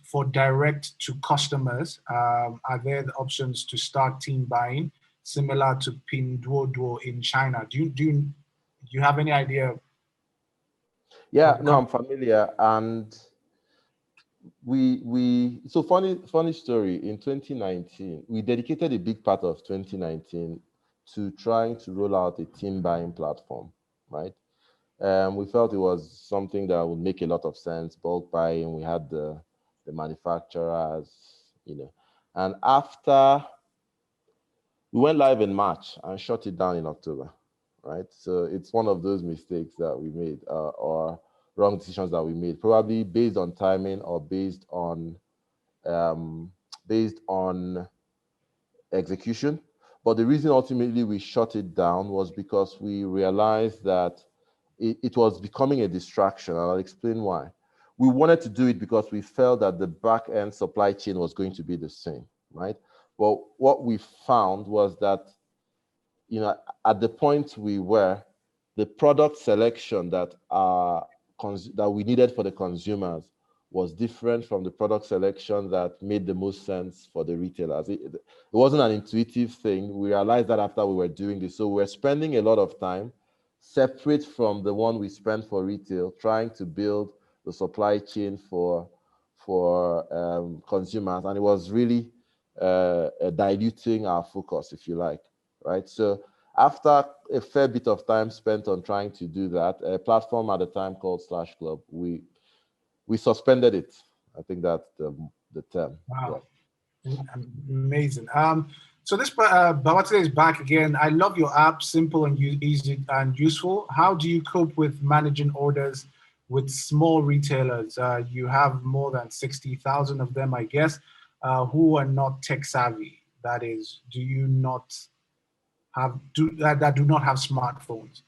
for direct to customers? Are there the options to start team buying, similar to Pinduoduo in China? Do you have any idea? Yeah, no, I'm familiar, and so funny story. In 2019, we dedicated a big part of 2019 to trying to roll out a team buying platform, right? We felt it was something that would make a lot of sense, bulk buying. We had the manufacturers, and after we went live in March and shut it down in October, right? So it's one of those mistakes that we made, or wrong decisions that we made, probably based on timing or based on execution. But the reason ultimately we shut it down was because we realized that it was becoming a distraction, and I'll explain why. We wanted to do it because we felt that the back-end supply chain was going to be the same, right? Well, what we found was that at the point we were, the product selection that that we needed for the consumers was different from the product selection that made the most sense for the retailers. It wasn't an intuitive thing. We realized that after we were doing this. So we were spending a lot of time separate from the one we spent for retail, trying to build the supply chain for consumers. And it was really diluting our focus, if you like, right? So after a fair bit of time spent on trying to do that, a platform at the time called Slash Club, we suspended it. I think that's the term. Wow. Yeah. Amazing. So this Babatunde is back again. I love your app, simple and easy and useful. How do you cope with managing orders with small retailers? You have more than 60,000 of them, I guess, who are not tech savvy. That is, do you not have that do not have smartphones?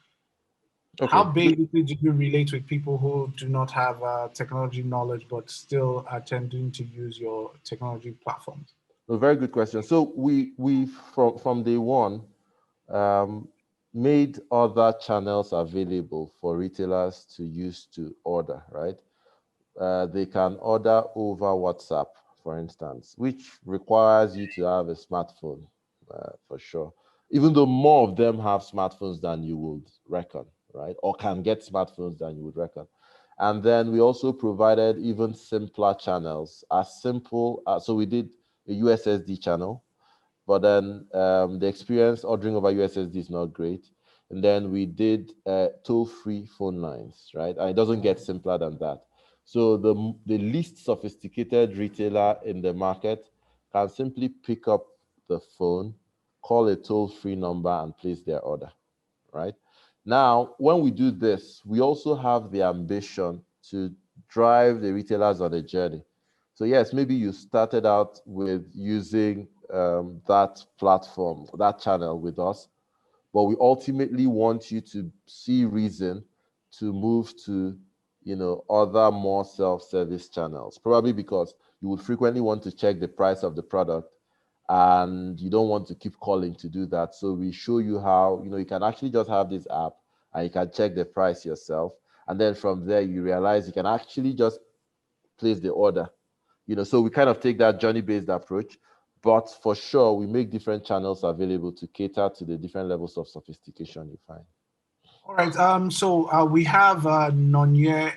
Okay. How basically do you relate with people who do not have technology knowledge but still are tending to use your technology platforms? A very good question. So we from day one made other channels available for retailers to use to order, right? They can order over WhatsApp, for instance, which requires you to have a smartphone, for sure. Even though more of them have smartphones than you would reckon, right? Or can get smartphones than you would reckon. And then we also provided even simpler channels, as simple as, so we did a USSD channel, but then the experience ordering over USSD is not great. And then we did toll-free phone lines, right? And it doesn't get simpler than that. So the least sophisticated retailer in the market can simply pick up the phone, call a toll-free number, and place their order, right? Now, when we do this, we also have the ambition to drive the retailers on a journey. So yes, maybe you started out with using that platform, that channel with us, but we ultimately want you to see reason to move to, other more self-service channels, probably because you would frequently want to check the price of the product and you don't want to keep calling to do that. So we show you how, you can actually just have this app and you can check the price yourself. And then from there, you realize you can actually just place the order. So we kind of take that journey-based approach, but for sure, we make different channels available to cater to the different levels of sophistication you find. All right. So we have Nonye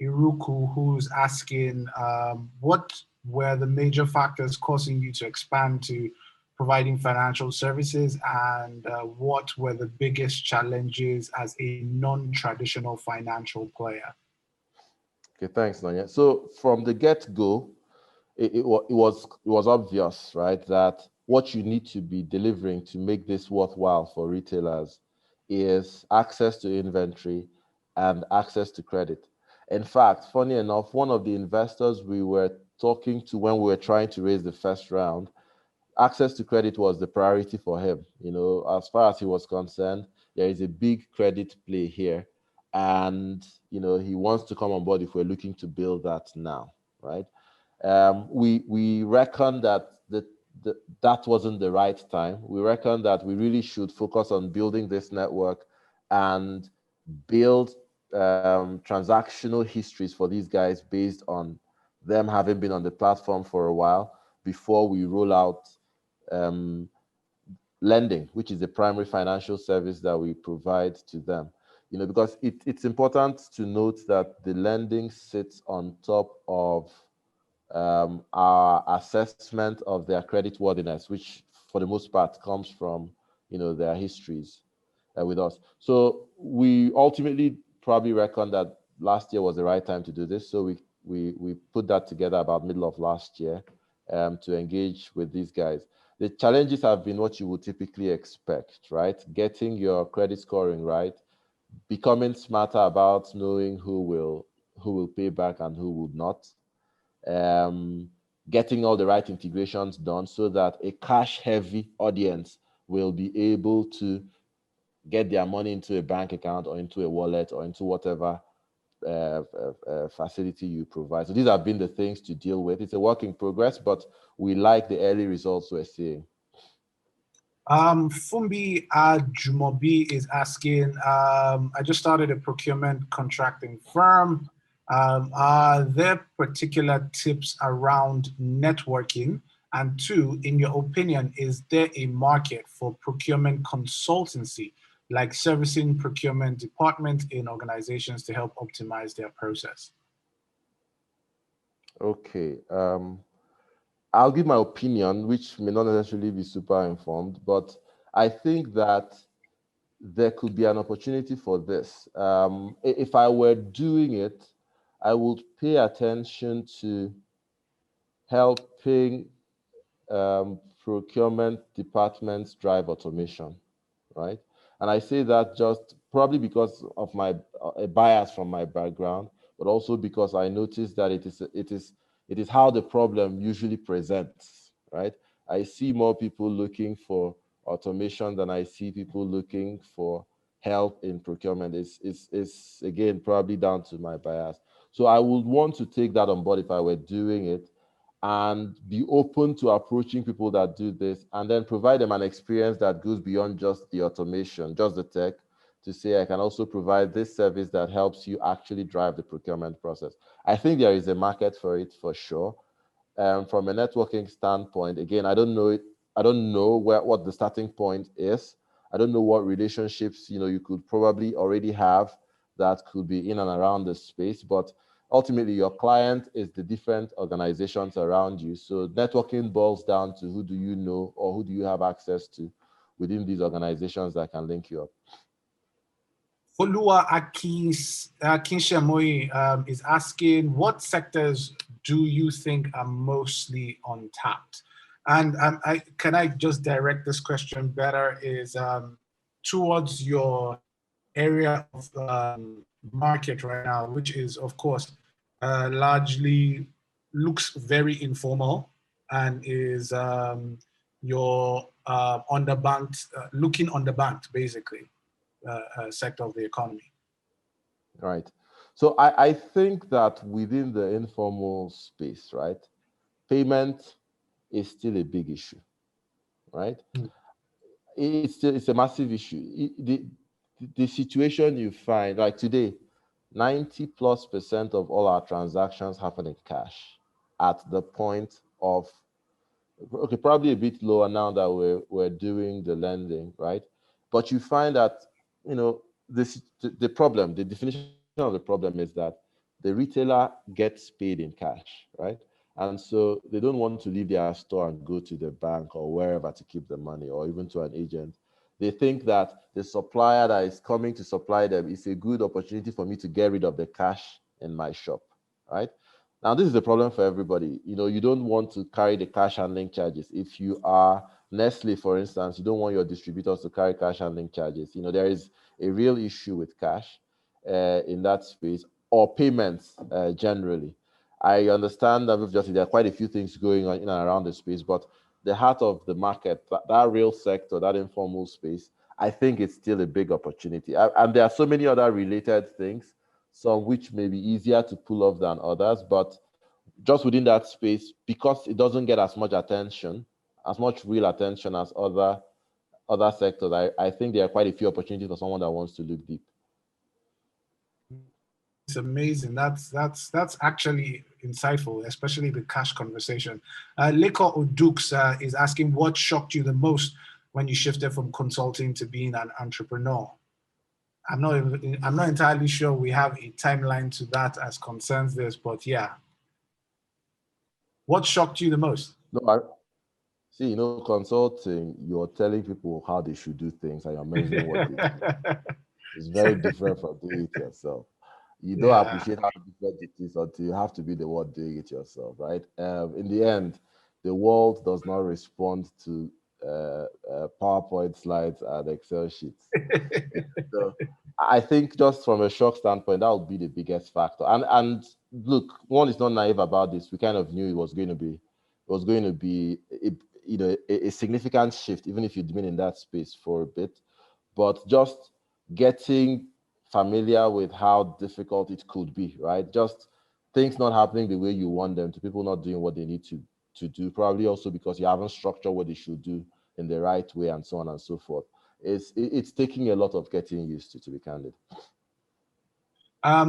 Iruku who's asking, what were the major factors causing you to expand to providing financial services, and what were the biggest challenges as a non-traditional financial player? Okay, thanks, Nonye. So from the get-go, it was obvious, right, that what you need to be delivering to make this worthwhile for retailers is access to inventory and access to credit. In fact, funny enough, one of the investors we were talking to when we were trying to raise the first round, access to credit was the priority for him. As far as he was concerned, there is a big credit play here, and he wants to come on board if we're looking to build that now, right? We reckon that that wasn't the right time. We reckon that we really should focus on building this network and build transactional histories for these guys based on them having been on the platform for a while before we roll out lending, which is the primary financial service that we provide to them. Because it's important to note that the lending sits on top of our assessment of their credit worthiness, which for the most part comes from their histories with us. So we ultimately probably reckon that last year was the right time to do this. So we put that together about middle of last year to engage with these guys. The challenges have been what you would typically expect, right? Getting your credit scoring right, becoming smarter about knowing who will pay back and who would not, getting all the right integrations done so that a cash-heavy audience will be able to get their money into a bank account or into a wallet or into whatever facility you provide. So these have been the things to deal with. It's a work in progress, but we like the early results we're seeing. Fumbi Jumobi is asking, I just started a procurement contracting firm. Are there particular tips around networking? And two, in your opinion, is there a market for procurement consultancy, like servicing procurement departments in organizations to help optimize their process? Okay. I'll give my opinion, which may not necessarily be super informed, but I think that there could be an opportunity for this. If I were doing it, I would pay attention to helping procurement departments drive automation, right? And I say that just probably because of my a bias from my background, but also because I noticed that it is how the problem usually presents, right? I see more people looking for automation than I see people looking for help in procurement. It's again probably down to my bias. So I would want to take that on board if I were doing it, and be open to approaching people that do this, and then provide them an experience that goes beyond just the automation, just the tech, to say I can also provide this service that helps you actually drive the procurement process. I think there is a market for it for sure. From a networking standpoint, again, I don't know it. I don't know what the starting point is. I don't know what relationships you could probably already have that could be in and around the space, but ultimately your client is the different organizations around you. So networking boils down to who do you know or who do you have access to within these organizations that can link you up. Olua Akinshemoy is asking, what sectors do you think are mostly untapped? And can I just direct this question better is towards your area of market right now, which is, of course, largely looks very informal and is your underbanked, looking underbanked, basically. Sector of the economy. Right. So I think that within the informal space, right, payment is still a big issue, right? Mm. It's a massive issue. The situation you find, like today, 90+% of all our transactions happen in cash at the point of, okay, probably a bit lower now that we're doing the lending, right? But you find that, the problem, the definition of the problem is that the retailer gets paid in cash, right? And so they don't want to leave their store and go to the bank or wherever to keep the money, or even to an agent. They think that the supplier that is coming to supply them is a good opportunity for me to get rid of the cash in my shop, right? Now, this is a problem for everybody. You don't want to carry the cash handling charges. If you are Nestle, for instance, you don't want your distributors to carry cash handling charges. There is a real issue with cash in that space, or payments generally. I understand that there are quite a few things going on in and around the space, but the heart of the market, that real sector, that informal space, I think it's still a big opportunity. And there are so many other related things, some which may be easier to pull off than others, but just within that space, because it doesn't get as much attention, as much real attention as other sectors, I think there are quite a few opportunities for someone that wants to look deep. It's amazing. That's actually insightful, especially the cash conversation. Leko Odukes is asking, what shocked you the most when you shifted from consulting to being an entrepreneur? I'm not entirely sure we have a timeline to that as concerns this, but yeah. What shocked you the most? No, see, consulting, you're telling people how they should do things and you're measuring what they do. It's very different from doing it yourself. You don't appreciate how different it is until you have to be the one doing it yourself, right? In the end, the world does not respond to PowerPoint slides and Excel sheets. So I think just from a shock standpoint, that would be the biggest factor. And look, one is not naive about this. We kind of knew it was going to be a significant shift, even if you'd been in that space for a bit. But just getting familiar with how difficult it could be, right? Just things not happening the way you want them to, people not doing what they need to do, probably also because you haven't structured what they should do in the right way, and so on and so forth. It's taking a lot of getting used to be candid.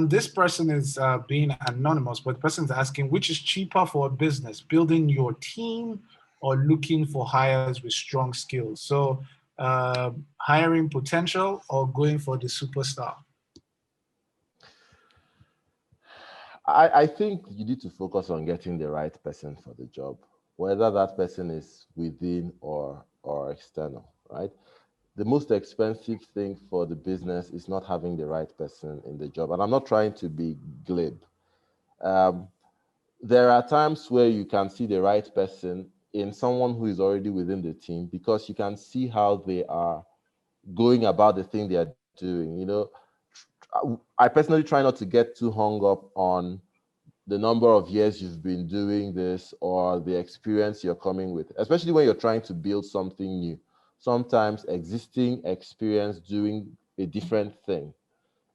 This person is being anonymous, but the person is asking, which is cheaper for a business, building your team or looking for hires with strong skills? So hiring potential or going for the superstar? I think you need to focus on getting the right person for the job, whether that person is within or external, right? The most expensive thing for the business is not having the right person in the job. And I'm not trying to be glib. There are times where you can see the right person in someone who is already within the team, because you can see how they are going about the thing they are doing. You know, I personally try not to get too hung up on the number of years you've been doing this or the experience you're coming with, especially when you're trying to build something new. Sometimes existing experience doing a different thing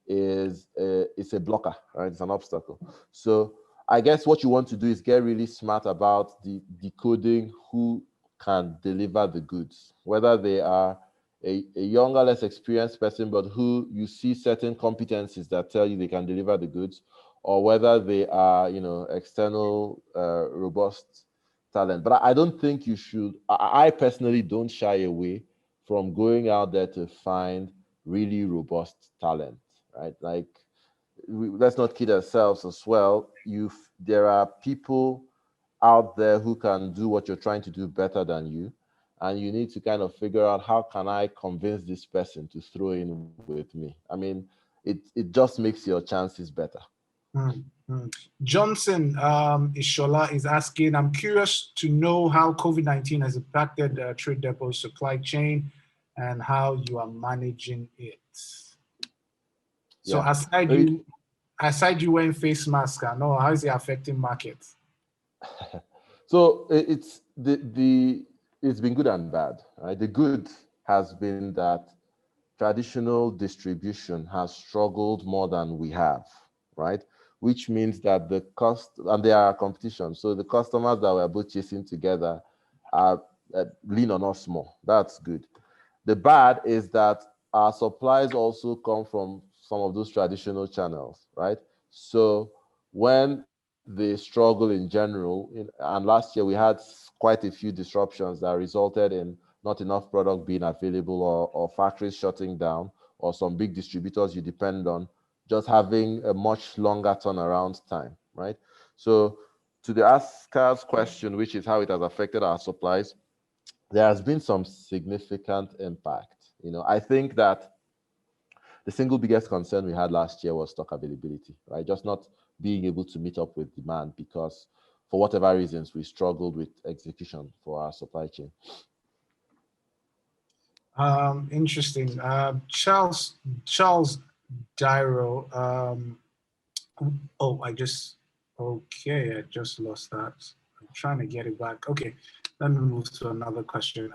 is a blocker, right? It's an obstacle. So I guess what you want to do is get really smart about the decoding who can deliver the goods, whether they are a younger, less experienced person, but who you see certain competencies that tell you they can deliver the goods, or whether they are, you know, external, robust talent. But I don't think you should, I personally don't shy away from going out there to find really robust talent, right? Like, let's not kid ourselves as well. There are people out there who can do what you're trying to do better than you, and you need to kind of figure out, how can I convince this person to throw in with me? I mean, it just makes your chances better. Johnson Ishola is asking, I'm curious to know how COVID-19 has impacted TradeDepot's supply chain and how you are managing it. So Yeah. aside you wearing face mask, how is it affecting markets? So it's been good and bad, right? The good has been that traditional distribution has struggled more than we have, right? Which means that the cost, and there are competition. So the customers that we're both chasing together are lean on us more. That's good. The bad is that our supplies also come from some of those traditional channels, right? So when they struggle in general, and last year we had quite a few disruptions that resulted in not enough product being available, or factories shutting down, or some big distributors you depend on just having a much longer turnaround time, right? So to the asker's question, which is how it has affected our supplies, there has been some significant impact. You know, I think that the single biggest concern we had last year was stock availability, right? Just not being able to meet up with demand because, for whatever reasons, we struggled with execution for our supply chain. Interesting. Charles Dyro. I just lost that. I'm trying to get it back. Okay, let me move to another question.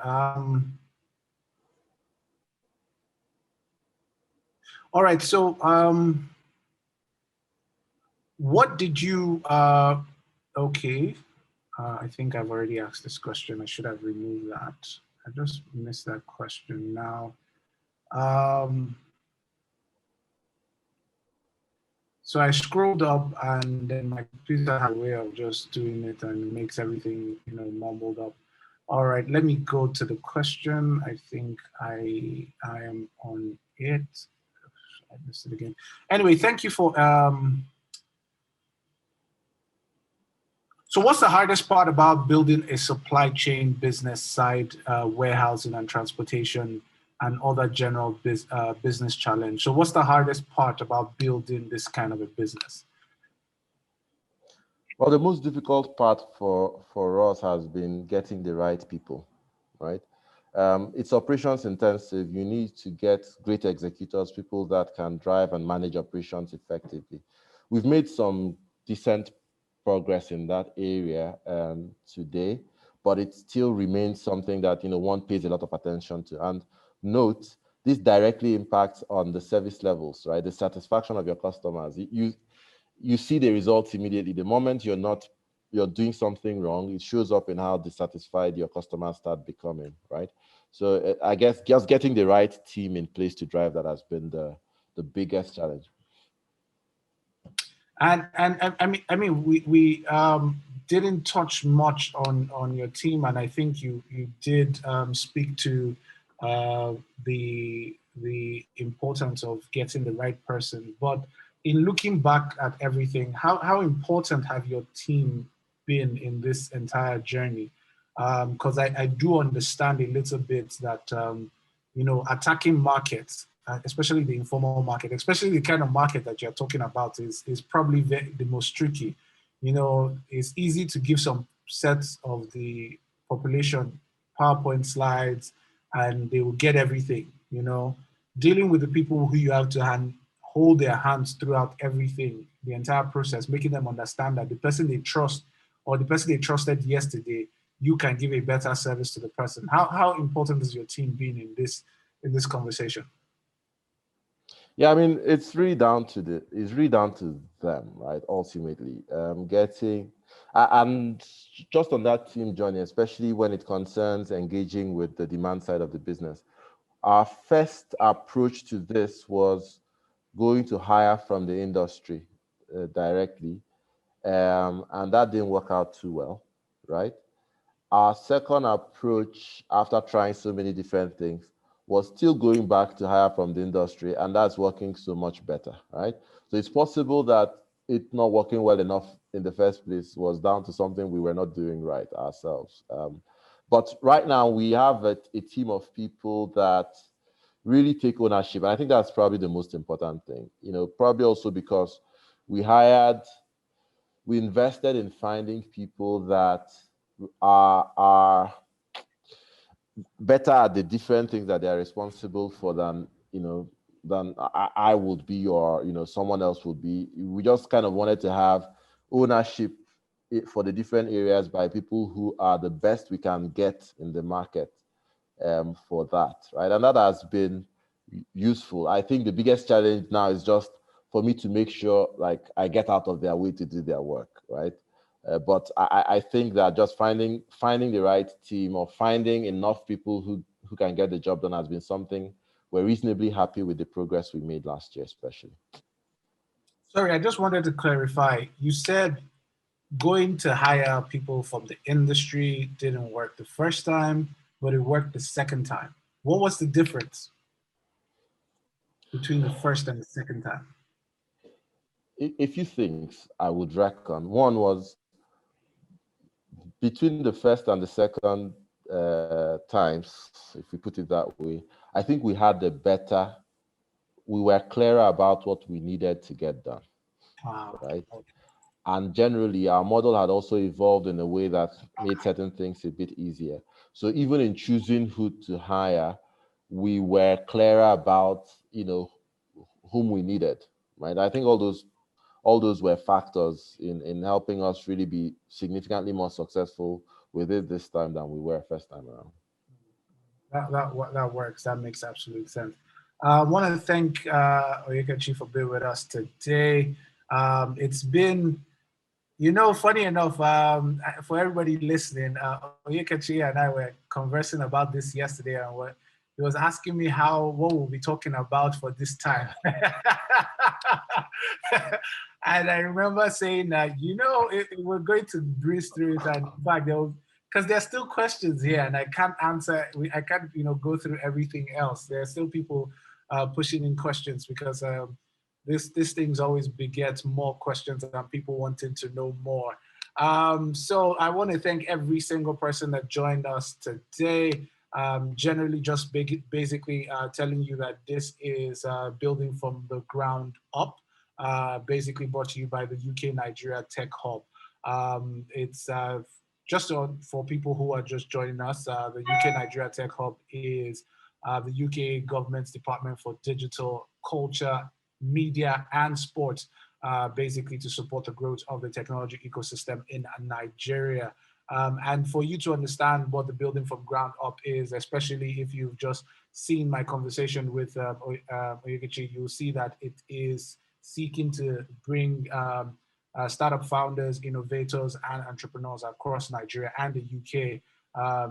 All right, so what did you, okay, I think I've already asked this question. I should have removed that. I just missed that question now. So I scrolled up, and then my computer had a way of just doing it, and it makes everything, mumbled up. All right, let me go to the question. I think I am on it. I missed it again. Anyway, thank you for. So what's the hardest part about building a supply chain business side, warehousing and transportation, and other general business challenge? So what's the hardest part about building this kind of a business? Well, the most difficult part for us has been getting the right people, right? It's operations intensive. You need to get great executors, people that can drive and manage operations effectively. We've made some decent progress in that area today, but it still remains something that one pays a lot of attention to. And note, this directly impacts on the service levels, right? The satisfaction of your customers. You see the results immediately. The moment you're not you're doing something wrong, it shows up in how dissatisfied your customers start becoming, right? So I guess just getting the right team in place to drive that has been the biggest challenge. And we didn't touch much on your team, and I think you did speak to the importance of getting the right person. But in looking back at everything, how important have your team been in this entire journey? Because I do understand a little bit that attacking markets, especially the informal market, especially the kind of market that you're talking about, is probably the most tricky. It's easy to give some sets of the population PowerPoint slides and they will get everything. Dealing with the people who you have to hold their hands throughout everything, the entire process, making them understand that the person they trust or the person they trusted yesterday, you can give a better service to the person. How important is your team being in this conversation? Yeah, I mean, it's really down to them, right? Ultimately, and just on that team journey, especially when it concerns engaging with the demand side of the business, our first approach to this was going to hire from the industry directly, and that didn't work out too well, right? Our second approach, after trying so many different things, was still going back to hire from the industry, and that's working so much better, right? So it's possible that it not working well enough in the first place was down to something we were not doing right ourselves. But right now we have a team of people that really take ownership. And I think that's probably the most important thing, probably also because we invested in finding people that are better at the different things that they are responsible for than I would be, or someone else would be. We just kind of wanted to have ownership for the different areas by people who are the best we can get in the market for that, right? And that has been useful. I think the biggest challenge now is just for me to make sure like I get out of their way to do their work, right? But I think that just finding the right team or finding enough people who can get the job done has been something we're reasonably happy with the progress we made last year, especially. Sorry, I just wanted to clarify. You said going to hire people from the industry didn't work the first time, but it worked the second time. What was the difference between the first and the second time? A few things I would reckon. One was between the first and the second times, if we put it that way, I think we were clearer about what we needed to get done, right? Okay. And generally, our model had also evolved in a way that made certain things a bit easier. So even in choosing who to hire, we were clearer about, whom we needed, right? I think all those were factors in helping us really be significantly more successful with it this time than we were first time around. That works. That makes absolute sense. I want to thank Onyekachi for being with us today. It's been, funny enough, for everybody listening, Onyekachi and I were conversing about this yesterday, and he was asking me what we'll be talking about for this time. And I remember saying that, we're going to breeze through it. And in fact, because there's still questions here and I can't answer, I can't, go through everything else. There are still people pushing in questions because this thing's always begets more questions and people wanting to know more. So I want to thank every single person that joined us today. Generally just basically telling you that this is building from the ground up, basically brought to you by the UK Nigeria Tech Hub. It's just for people who are just joining us, the UK Nigeria Tech Hub is the UK government's Department for Digital, Culture, Media and Sport, basically to support the growth of the technology ecosystem in Nigeria. And for you to understand what the building from ground up is, especially if you've just seen my conversation with Onyekachi, you'll see that it is seeking to bring startup founders, innovators, and entrepreneurs across Nigeria and the UK,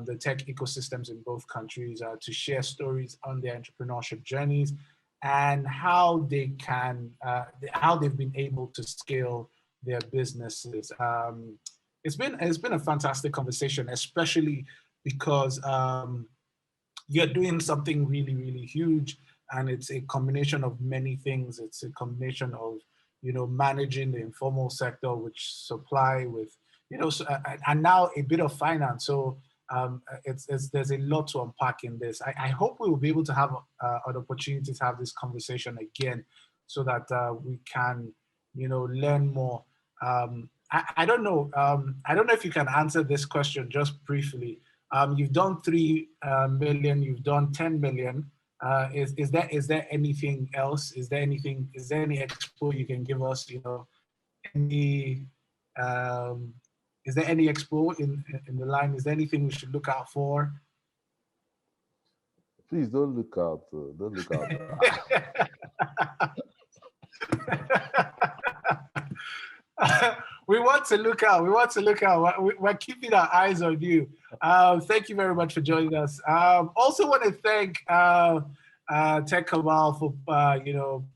the tech ecosystems in both countries, to share stories on their entrepreneurship journeys and how they can, how they've been able to scale their businesses. It's been a fantastic conversation, especially because you're doing something really, really huge, and it's a combination of many things. It's a combination of, managing the informal sector, which supply with, and now a bit of finance. So there's a lot to unpack in this. I hope we will be able to have an opportunity to have this conversation again, so that we can, learn more. I don't know. I don't know if you can answer this question just briefly. You've done 3 million. You've done 10 million. Is there anything else? Is there any expo you can give us? Any is there any expo in the line? Is there anything we should look out for? Please don't look out. Don't look out. We want to look out. We want to look out. We're keeping our eyes on you. Thank you very much for joining us. Also want to thank TechCabal for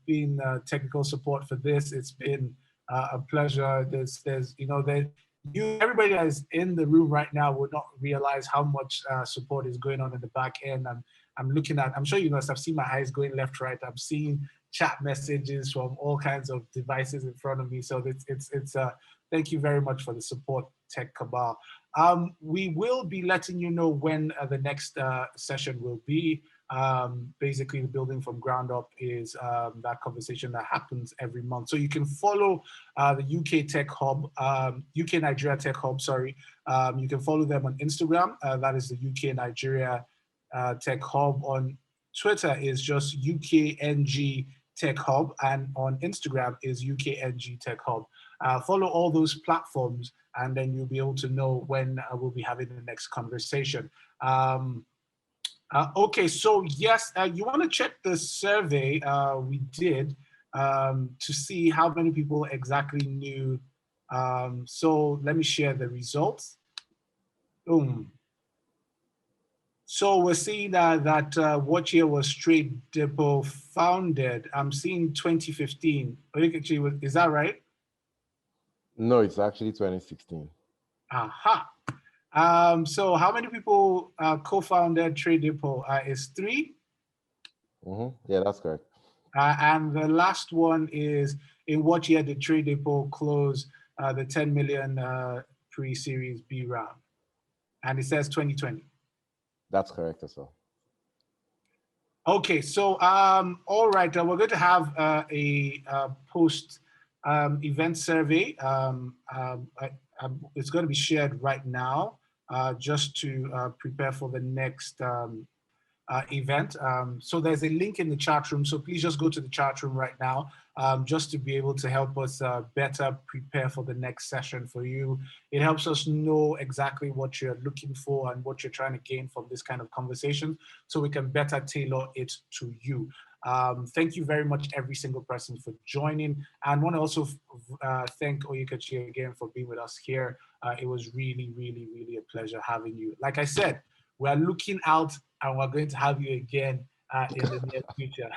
being technical support for this. It's been a pleasure. Everybody that is in the room right now will not realize how much support is going on in the back end. I'm looking at. I'm sure you must have seen my eyes going left, right. I'm seeing chat messages from all kinds of devices in front of me. So it's thank you very much for the support, TechCabal. We will be letting you know when the next session will be. Basically, the building from ground up is that conversation that happens every month. So you can follow the UK Tech Hub, UK Nigeria Tech Hub, sorry. You can follow them on Instagram. That is the UK Nigeria Tech Hub. On Twitter is just UKNG Tech Hub, and on Instagram is UKNG Tech Hub. Follow all those platforms, and then you'll be able to know when we'll be having the next conversation. Okay, so yes, you want to check the survey we did to see how many people exactly knew. So let me share the results. Boom. So we're seeing that what year was TradeDepot founded? I'm seeing 2015. Actually, is that right? No, it's actually 2016. Aha. So how many people co-founded TradeDepot? Is 3? Yeah, that's correct. And the last one is, in what year did TradeDepot close the 10 million pre-series B round? And it says 2020. That's correct as well. Okay, so all right, we're going to have a post event survey. It's going to be shared right now, just to prepare for the next event. So there's a link in the chat room. So please just go to the chat room right now, just to be able to help us better prepare for the next session for you. It helps us know exactly what you're looking for and what you're trying to gain from this kind of conversation, so we can better tailor it to you. Thank you very much, every single person, for joining. And want to also thank Onyekachi again for being with us here. It was really, really, really a pleasure having you. Like I said, we're looking out, and we're going to have you again in the near future.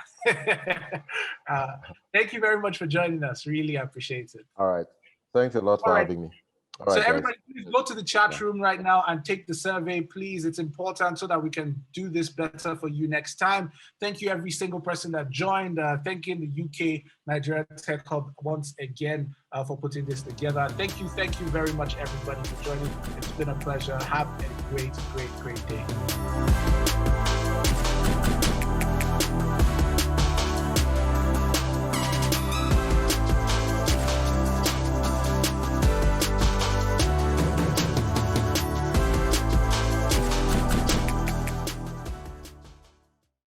Thank you very much for joining us. Really appreciate it. All right. Thanks a lot for having me. All right, so guys. everybody, please go to the chat room right now and take the survey, please. It's important so that we can do this better for you next time. Thank you, every single person that joined. Thanking the UK Nigeria Tech Hub once again for putting this together. Thank you very much, everybody, for joining. It's been a pleasure. Have a great, great, great day.